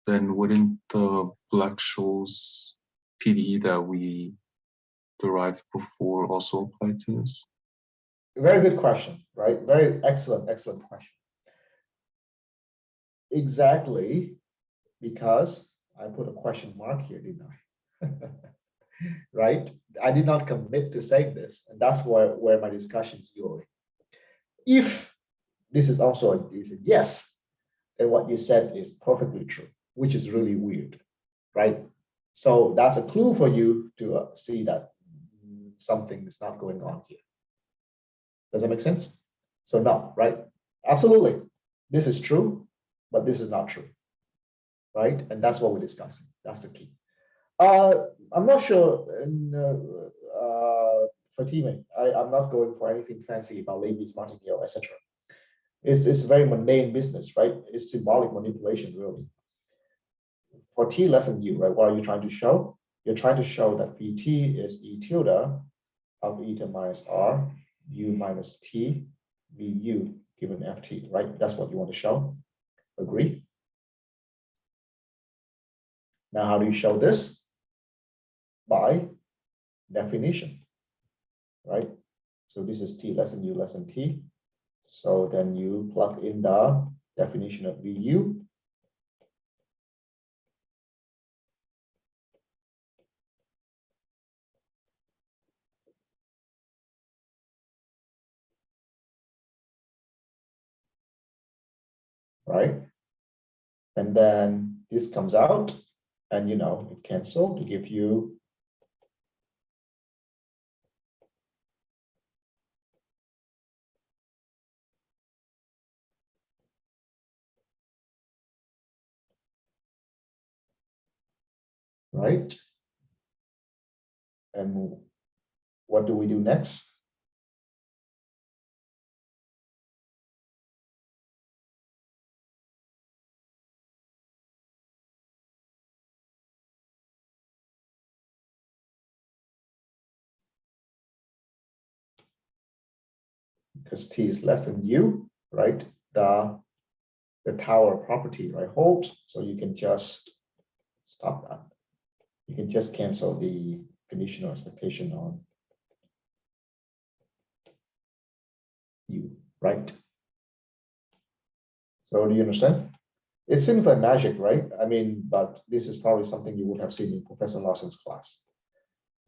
then wouldn't the Black-Scholes PDE that we derived before also apply to this? Very good question, right? Very excellent question. Exactly, because I put a question mark here, didn't I? Right? I did not commit to saying this, and that's where my discussion is going. If this is also a yes, then what you said is perfectly true, which is really weird, right? So that's a clue for you to see that something is not going on here. Does that make sense? So no, right? Absolutely. This is true, but this is not true, right? And that's what we're discussing. That's the key. I'm not sure, Fatima, I'm not going for anything fancy about Levy's martingale, etc. It's very mundane business, right? It's symbolic manipulation, really. For T less than U, right? What are you trying to show? You're trying to show that Vt is E tilde of eta minus R, U minus T, Vu given Ft, right? That's what you want to show. Agree? Now, how do you show this? By definition, right? So this is T less than U less than T. So then you plug in the definition of Vu. Right? And then this comes out and it cancels to give you right? And what do we do next? Because T is less than U, right? The tower property, right, holds. So you can just stop that. You can just cancel the conditional expectation on U, right? So do you understand? It seems like magic, right? I mean, but this is probably something you would have seen in Professor Larson's class.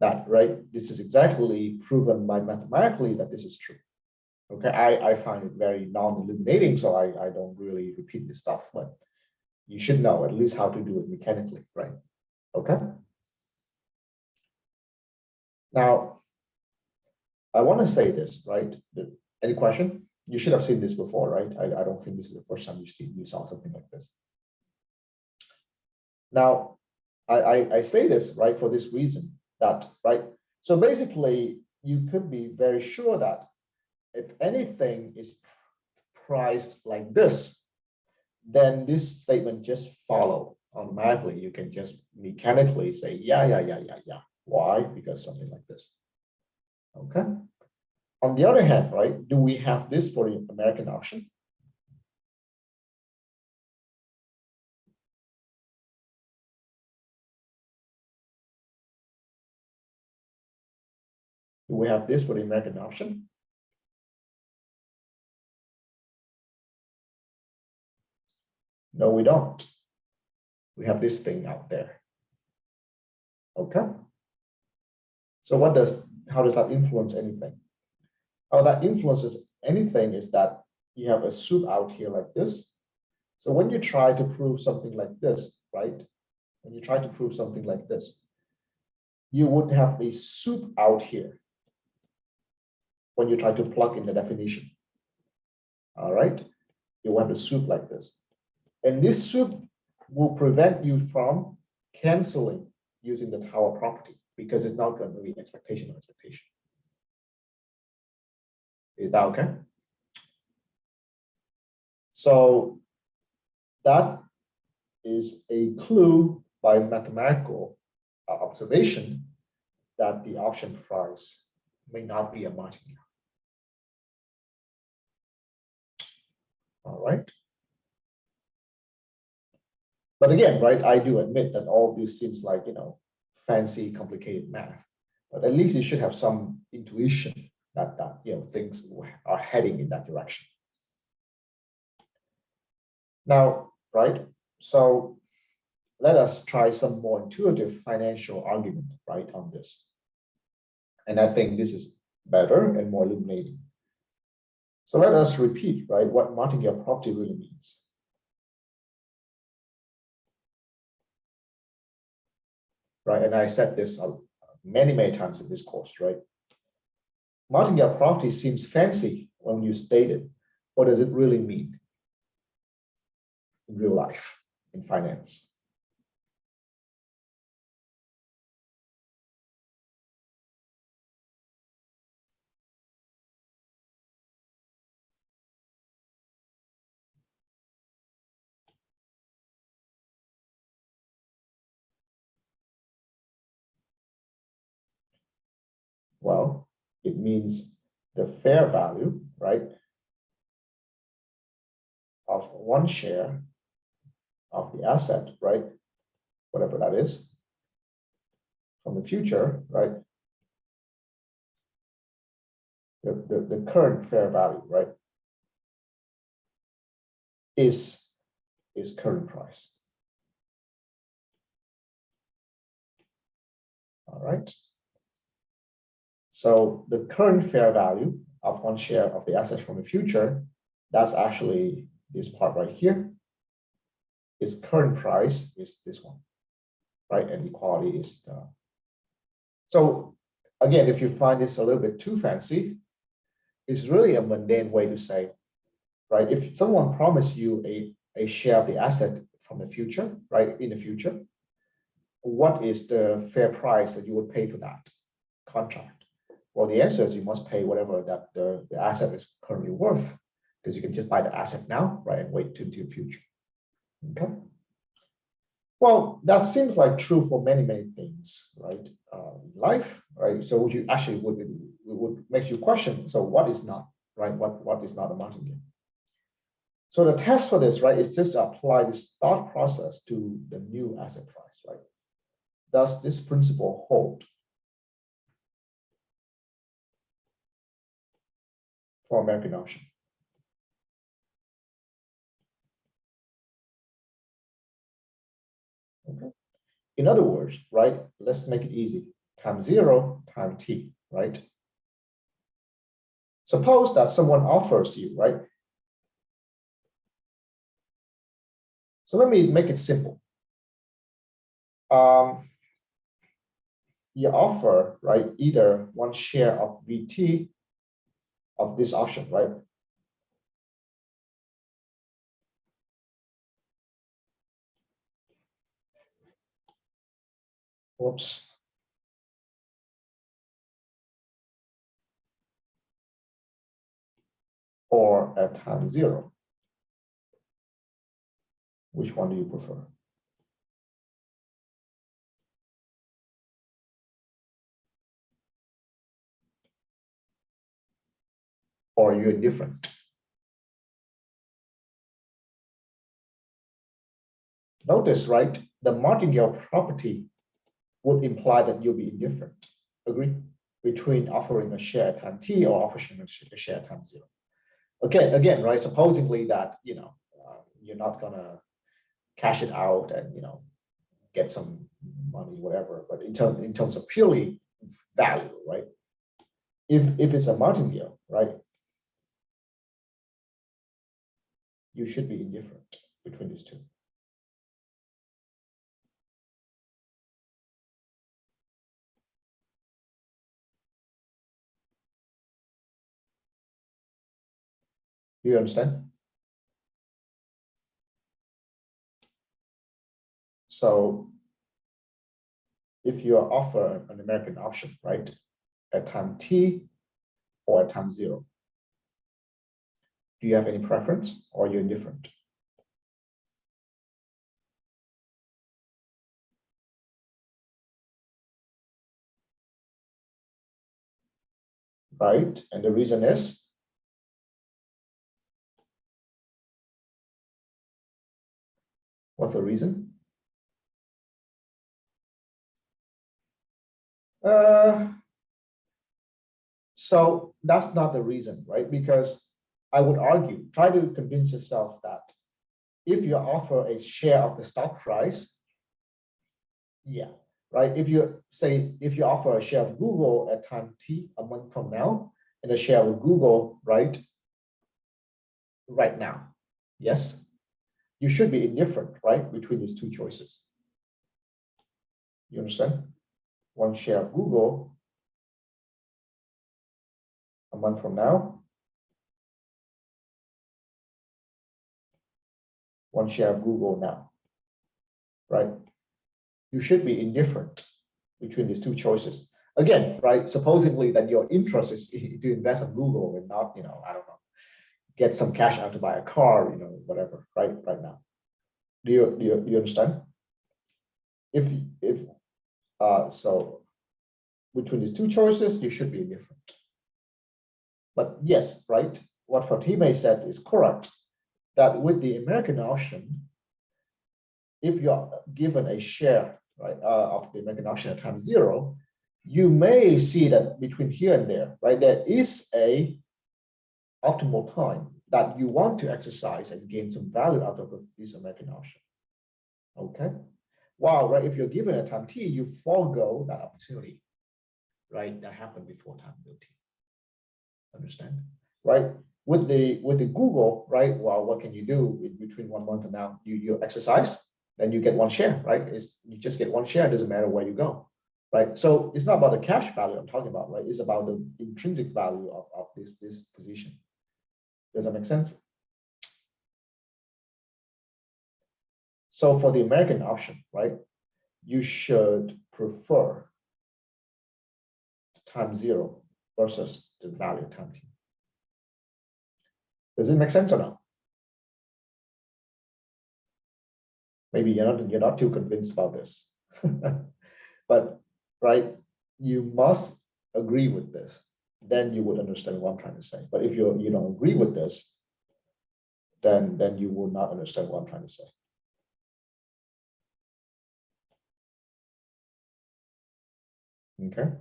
That, right? This is exactly proven by mathematically that this is true. Okay, I find it very non-illuminating, so I don't really repeat this stuff, but you should know at least how to do it mechanically, right? Okay. Now, I want to say this, right? Any question? You should have seen this before, right? I don't think this is the first time you saw something like this. Now, I say this, right, for this reason that, right? So basically, you could be very sure that if anything is priced like this, then this statement just follow automatically. You can just mechanically say, yeah. Why? Because something like this. Okay. On the other hand, right, do we have this for the American option? Do we have this for the American option? No, we don't. We have this thing out there. Okay. So how does that influence anything? How that influences anything is that you have a soup out here like this. So when you try to prove something like this, right? When you try to prove something like this, you would have a soup out here when you try to plug in the definition. All right, you have a soup like this. And this soup will prevent you from canceling using the tower property because it's not going to be expectation of expectation. Is that okay? So that is a clue by mathematical observation that the option price may not be a martingale. All right. But again, right, I do admit that all of this seems like, fancy, complicated math, but at least you should have some intuition that things are heading in that direction. Now, right, so let us try some more intuitive financial argument, right, on this. And I think this is better and more illuminating. So let us repeat, right, what martingale property really means. Right, and I said this many, many times in this course, right? Martingale property seems fancy when you state it. What does it really mean in real life, in finance? Well, it means the fair value, right, of one share of the asset, right, whatever that is, from the future, right, the current fair value, right, is current price. All right. So the current fair value of one share of the assets from the future, that's actually this part right here. Its current price is this one, right? And equality is the. So again, if you find this a little bit too fancy, it's really a mundane way to say, right? If someone promised you a share of the asset from the future, right, in the future, what is the fair price that you would pay for that contract? Well, the answer is you must pay whatever that the asset is currently worth, because you can just buy the asset now, right, and wait until the future. Okay. Well, that seems like true for many, many things, right? In life, right? So you actually would make you question. So what is not, right? What is not a martingale? So the test for this, right, is just apply this thought process to the new asset price, right? Does this principle hold for American option? Okay. In other words, right, let's make it easy. Time 0 times t, right? Suppose that someone offers you, right? So let me make it simple. You offer, right, either one share of VT of this option, right? Whoops. Or at time 0. Which one do you prefer? Or you're indifferent? Notice, right, the martingale property would imply that you'll be indifferent. Agree? between offering a share at time t or offering a share at time 0. Again, right? Supposedly that you're not gonna cash it out and get some money, whatever. But in terms of purely value, right? If it's a martingale, right? You should be indifferent between these two. Do you understand? So if you are offered an American option, right, at time t or at time 0, do you have any preference or you're indifferent? Right, and the reason is what's the reason? So that's not the reason, right? Because I would argue, try to convince yourself that if you offer a share of the stock price, yeah, right? If you offer a share of Google at time t a month from now, and a share of Google, right now, yes, you should be indifferent, right, between these two choices. You understand? One share of Google a month from now, one share of Google now, right? You should be indifferent between these two choices. Again, right? Supposedly that your interest is to invest in Google and not, I don't know, get some cash out to buy a car, whatever, right now. Do you understand? So between these two choices, you should be indifferent. But yes, right, what Fatima said is correct, that with the American option, if you're given a share, right, of the American option at time 0, you may see that between here and there, right, there is a optimal time that you want to exercise and gain some value out of this American option. Okay. While, right, if you're given a time t, you forego that opportunity, right, that happened before time t. Understand? Right? With the Google, right? Well, what can you do in between 1 month and now? You exercise, then you get one share, right? You just get one share, it doesn't matter where you go. Right. So it's not about the cash value I'm talking about, right? It's about the intrinsic value of this position. Does that make sense? So for the American option, right, you should prefer time 0 versus the value time t. Does it make sense or not? Maybe you're not too convinced about this, but right, you must agree with this. Then you would understand what I'm trying to say. But if you don't agree with this, then you will not understand what I'm trying to say. Okay.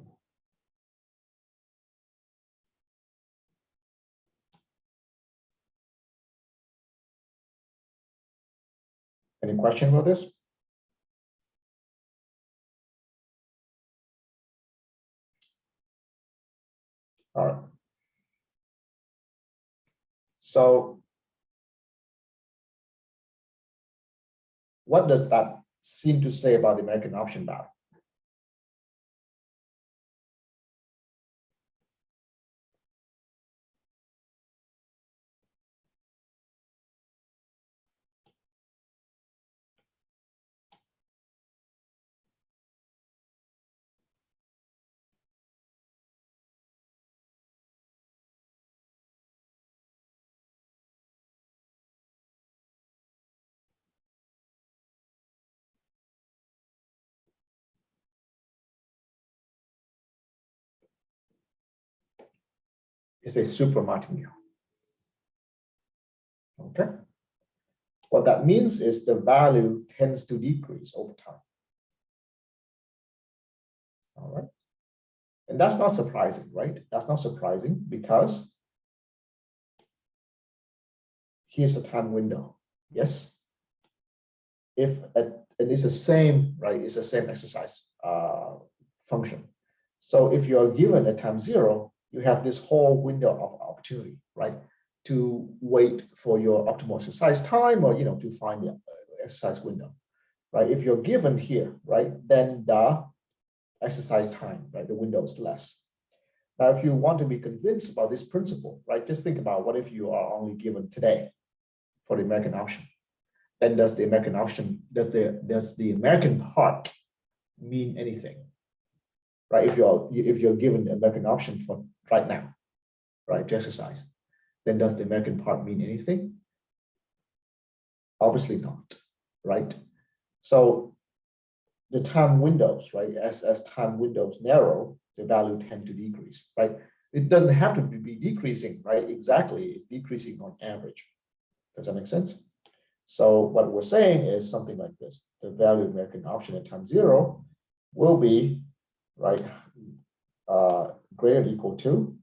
Any question about this? All right. So what does that seem to say about the American option value? It's a super martingale. Okay. What that means is the value tends to decrease over time. All right. And that's not surprising, right? That's not surprising because here's the time window. Yes. If and it's the same, right? It's the same exercise function. So if you're given a time 0, you have this whole window of opportunity, right? To wait for your optimal exercise time, or to find the exercise window, right? If you're given here, right, then the exercise time, right, the window is less. Now, if you want to be convinced about this principle, right, just think about what if you are only given today for the American option. Then does the American option, does the American part mean anything? Right? If you're given the American option for right now, right, to exercise, then does the American part mean anything? Obviously not, right? So the time windows, right, as time windows narrow, the value tend to decrease, right? It doesn't have to be decreasing, right? Exactly, it's decreasing on average. Does that make sense? So what we're saying is something like this: the value of American option at time 0 will be, right, greater than or equal to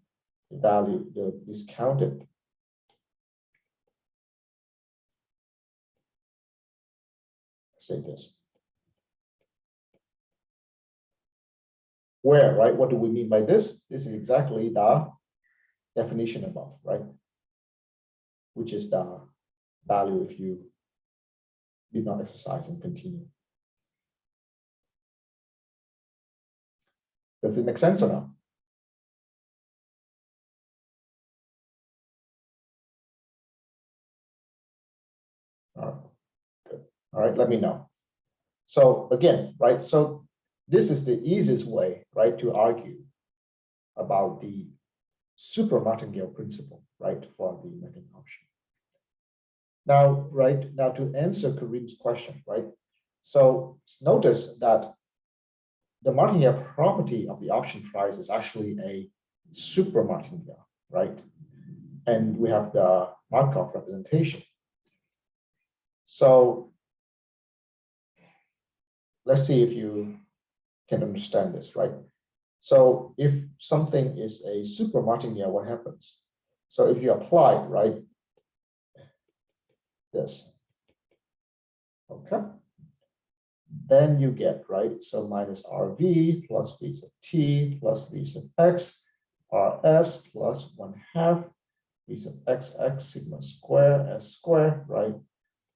the value, the discounted say this. Where, right? What do we mean by this? This is exactly the definition above, right? Which is the value if you did not exercise and continue. Does it make sense or not? All right, good. All right, let me know. So again, right? So this is the easiest way, right, to argue about the super martingale principle, right, for the American option. Now, right, now to answer Kareem's question, right? So notice that the martingale property of the option price is actually a super martingale, right? And we have the Markov representation. So let's see if you can understand this, right? So if something is a super martingale, what happens? So if you apply, right, this, okay, then you get, right, so minus RV plus V sub t plus V sub x, RS plus 1/2 V sub xx sigma square s square, right?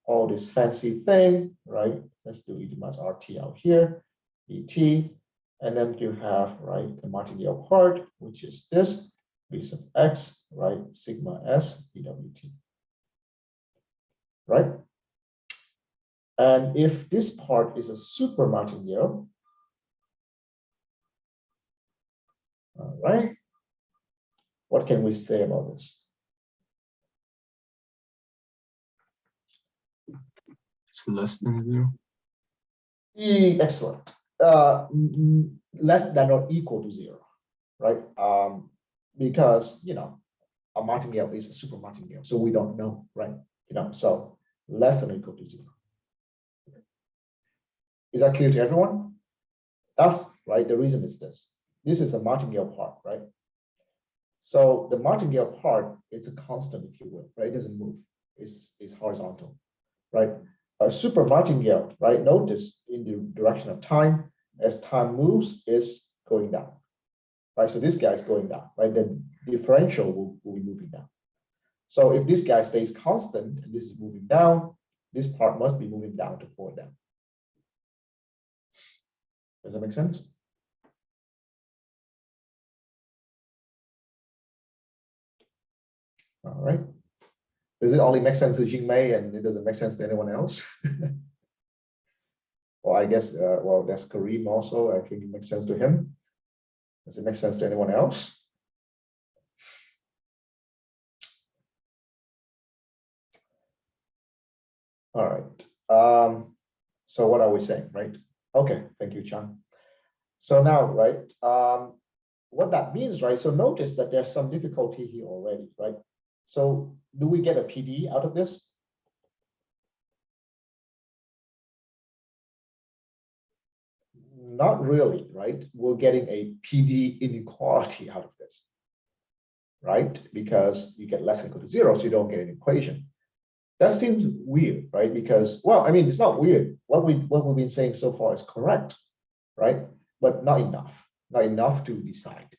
All this fancy thing, right? Let's do e to minus RT out here, dt. And then you have, right, the martingale part, which is this, V sub x, right, sigma s dwt, right? And if this part is a super martingale, all right, what can we say about this? It's less than 0. Excellent. Less than or equal to 0, right? Because a martingale is a super martingale, so we don't know, right? So less than or equal to 0. Is that clear to everyone? That's right. The reason is this. This is the martingale part, right? So the martingale part is a constant, if you will, right? It doesn't move. It's horizontal, right? A super martingale, right? Notice in the direction of time, as time moves, is going down, right? So this guy is going down, right? The differential will be moving down. So if this guy stays constant and this is moving down, this part must be moving down to pull it down. Does that make sense? All right. Does it only make sense to Jingmei and it doesn't make sense to anyone else? Well, I guess, well, that's Kareem also. I think it makes sense to him. Does it make sense to anyone else? All right. So what are we saying, right? Okay, thank you, Chan. So now, right, what that means, right? So notice that there's some difficulty here already, right? So do we get a PD out of this? not really, right? We're getting a PD inequality out of this, right? Because you get less than or equal to 0, so you don't get an equation. That seems weird, right? Because, well, I mean, it's not weird. What we've been saying so far is correct, right? But not enough to decide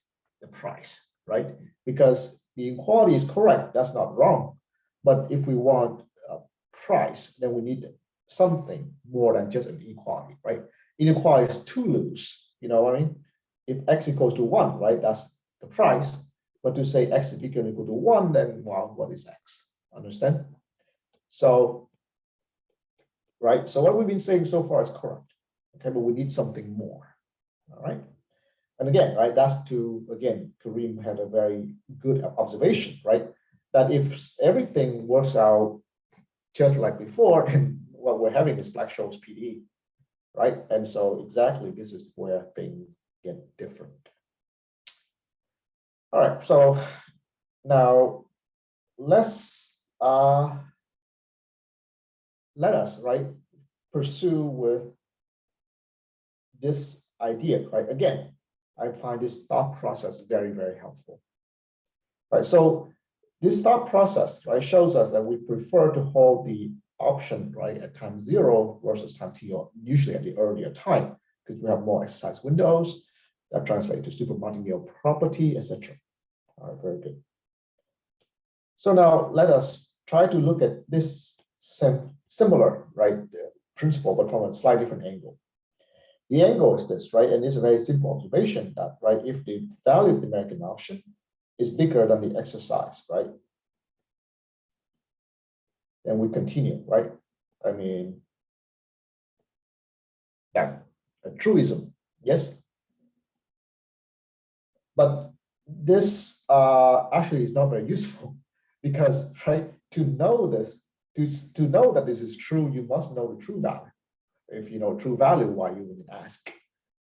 the price, right? Because the inequality is correct, that's not wrong. But if we want a price, then we need something more than just an inequality, right? Inequality is too loose, you know what I mean? If x equals to 1, right, that's the price. But to say x is equal to 1, then, well, what is x? Understand? So, right, so what we've been saying so far is correct, okay, but we need something more, all right? And again, right, that's to, again, Kareem had a very good observation, right? That if everything works out just like before, and what we're having is Black-Scholes PD, right? And so exactly this is where things get different. All right, so now let us, right, pursue with this idea, right? Again, I find this thought process very, very helpful, right? So this thought process, right, shows us that we prefer to hold the option, right, at time 0 versus time t, or usually at the earlier time, because we have more exercise windows that translate to super martingale property, etc. All right, very good. So now let us try to look at this similar, right, principle, but from a slightly different angle. The angle is this, right? And it's a very simple observation that, right, if the value of the American option is bigger than the exercise, right, then we continue, right? I mean, that's a truism, yes? But this actually is not very useful because, right, to know this, to know that this is true, you must know the true value. If you know true value, why you wouldn't ask?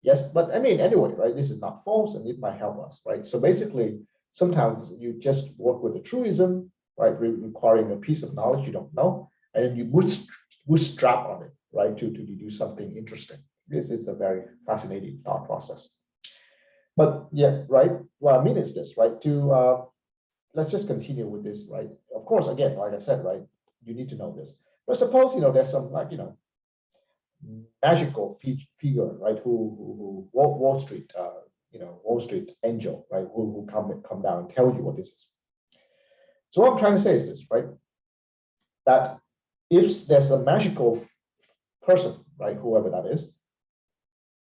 Yes, but I mean, anyway, right, this is not false and it might help us, right? So basically, sometimes you just work with a truism, right, requiring a piece of knowledge you don't know, and then you bootstrap on it, right, to deduce something interesting. This is a very fascinating thought process. But yeah, right, what I mean is this, right, let's just continue with this, right? Of course, again, like I said, right, you need to know this. But suppose, there's some, like, magical figure, right? Who Wall Street, Wall Street angel, right? Who come down and tell you what this is. So what I'm trying to say is this, right? That if there's a magical person, right, whoever that is,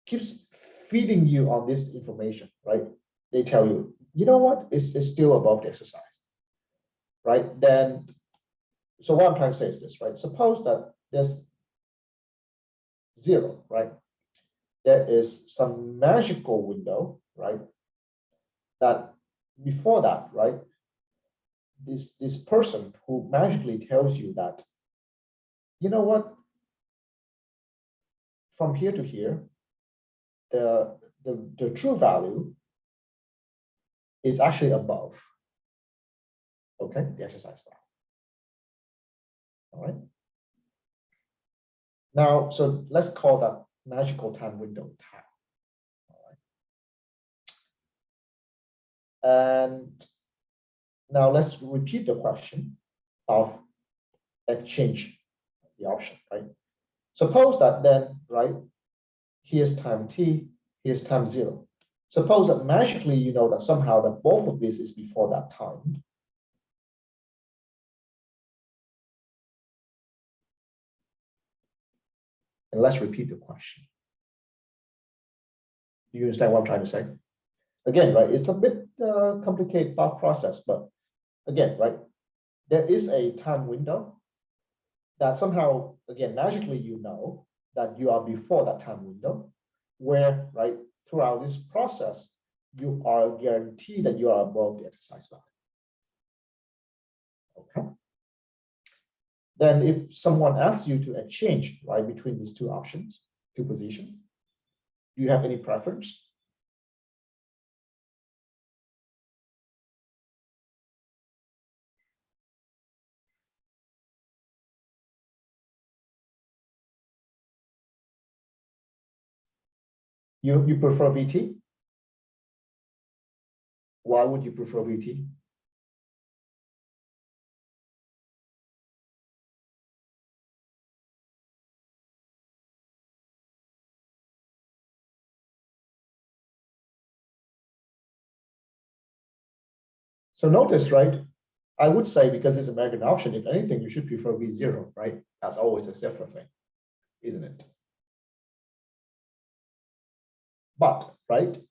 keeps feeding you on this information, right? They tell you, you know what? It's still above the exercise, right? Then, so what I'm trying to say is this, right? Suppose that there's 0, right? There is some magical window, right? That before that, right? This person who magically tells you that, you know what? From here to here, the true value is actually above, okay, the exercise value. All right. Now, so let's call that magical time window tau. All right. And now let's repeat the question of exchange the option, right? Suppose that then, right, here's time t, here's time 0. Suppose that magically you know that somehow that both of this is before that time. And let's repeat the question. Do you understand what I'm trying to say? Again, right, it's a bit complicated thought process, but again, right, there is a time window that somehow, again, magically you know that you are before that time window, where, right, throughout this process, you are guaranteed that you are above the exercise value. Okay. Then if someone asks you to exchange, right, between these two options, two positions, do you have any preference? You prefer VT? Why would you prefer VT? So notice, right? I would say because it's American option, if anything, you should prefer V0, right? That's always a separate thing, isn't it? But, right?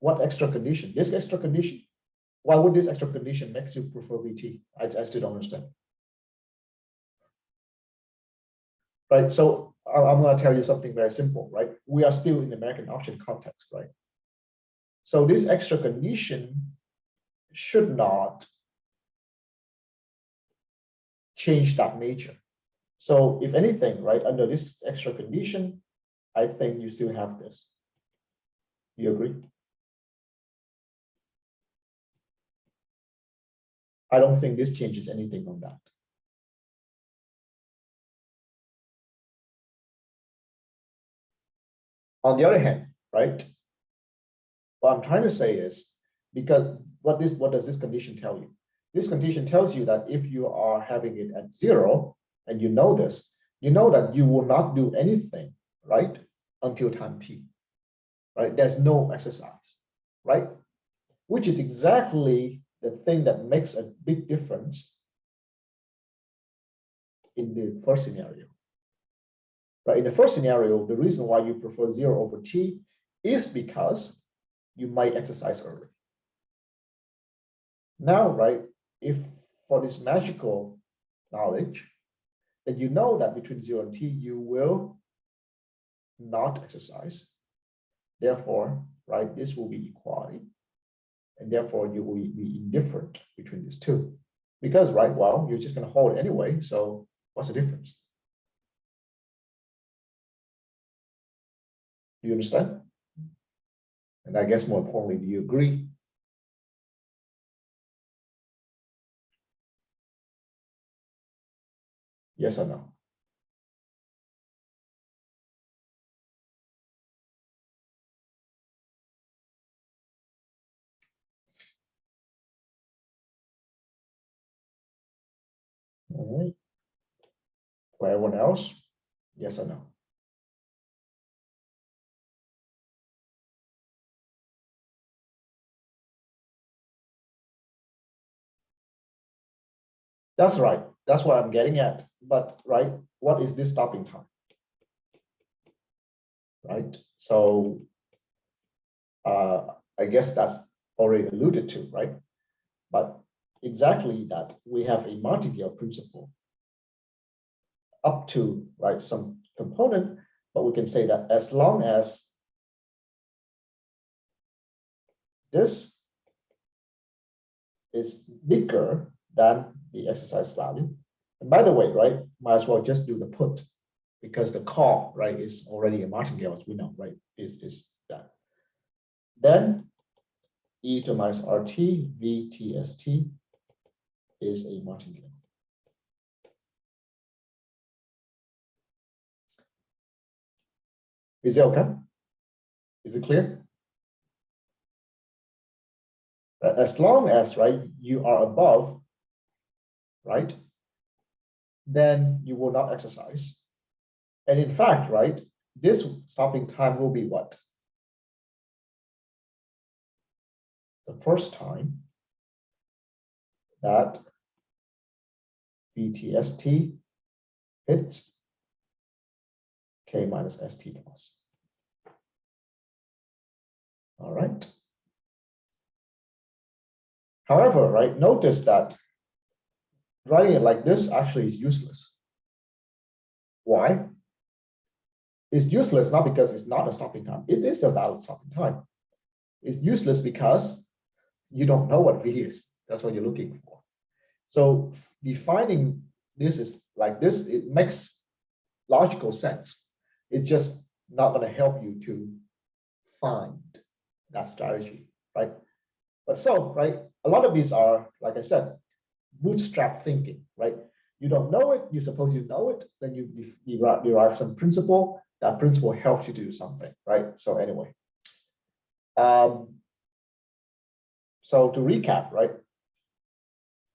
What extra condition? This extra condition? Why would this extra condition make you prefer VT? I still don't understand. Right, so I'm going to tell you something very simple, right? We are still in the American option context, right? So this extra condition should not change that nature. So if anything, right, under this extra condition, I think you still have this. You agree? I don't think this changes anything on that. On the other hand, right, what I'm trying to say is, because what does this condition tell you? This condition tells you that if you are having it at 0, and you know this, you know that you will not do anything, right, until time t, right? There's no exercise, right? Which is exactly the thing that makes a big difference in the first scenario. Right? In the first scenario, the reason why you prefer 0 over t is because you might exercise early. Now, right, if for this magical knowledge, then you know that between 0 and t, you will not exercise. Therefore, right, this will be equality. And therefore, you will be indifferent between these two. Because, right, well, you're just going to hold anyway. So what's the difference? Do you understand? And I guess more importantly, do you agree? Yes or no? All right. For everyone else, yes or no? That's right. That's what I'm getting at. But, right, what is this stopping time? Right? So I guess that's already alluded to, right? But exactly that we have a martingale principle up to, right, some component, but we can say that as long as this is bigger than the exercise value. And by the way, right, might as well just do the put, because the call, right, is already a martingale, as we know, right, is that. Then e to minus rt vtst is a martingale. Is it okay? Is it clear? As long as, right, you are above, right, then you will not exercise. And in fact, right, this stopping time will be what? The first time that VTST hits K minus ST plus. All right. However, right, notice that writing it like this actually is useless. Why? It's useless not because it's not a stopping time. It is a valid stopping time. It's useless because you don't know what V is. That's what you're looking for. So defining this is like this, it makes logical sense. It's just not going to help you to find that strategy, right? But so, right, a lot of these are, like I said, bootstrap thinking, right? You don't know it, you suppose you know it, then you derive some principle, that principle helps you to do something, right? So anyway, so to recap, right?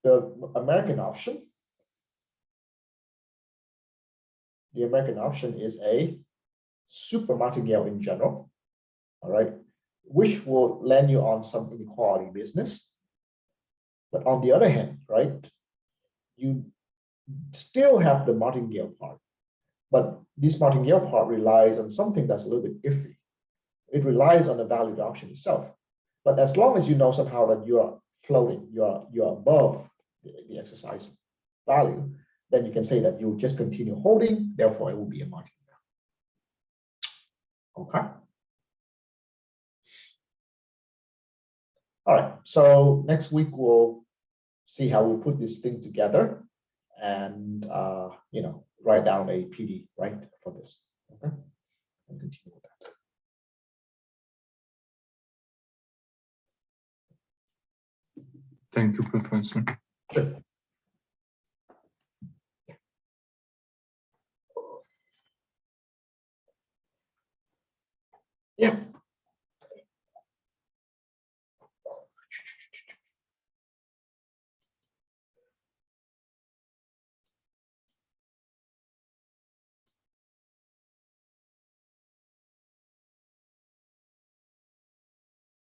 The American option is a super martingale in general, all right, which will land you on some inequality business. But on the other hand, right, you still have the martingale part, but this martingale part relies on something that's a little bit iffy. It relies on the valued option itself. But as long as you know somehow that you are floating, you are above the exercise value, then you can say that you just continue holding, therefore it will be a martingale. Okay. All right, so next week we'll see how we put this thing together and you know, write down a PD, right, for this. Okay, and continue with that. Thank you, Professor. Sure. Yeah.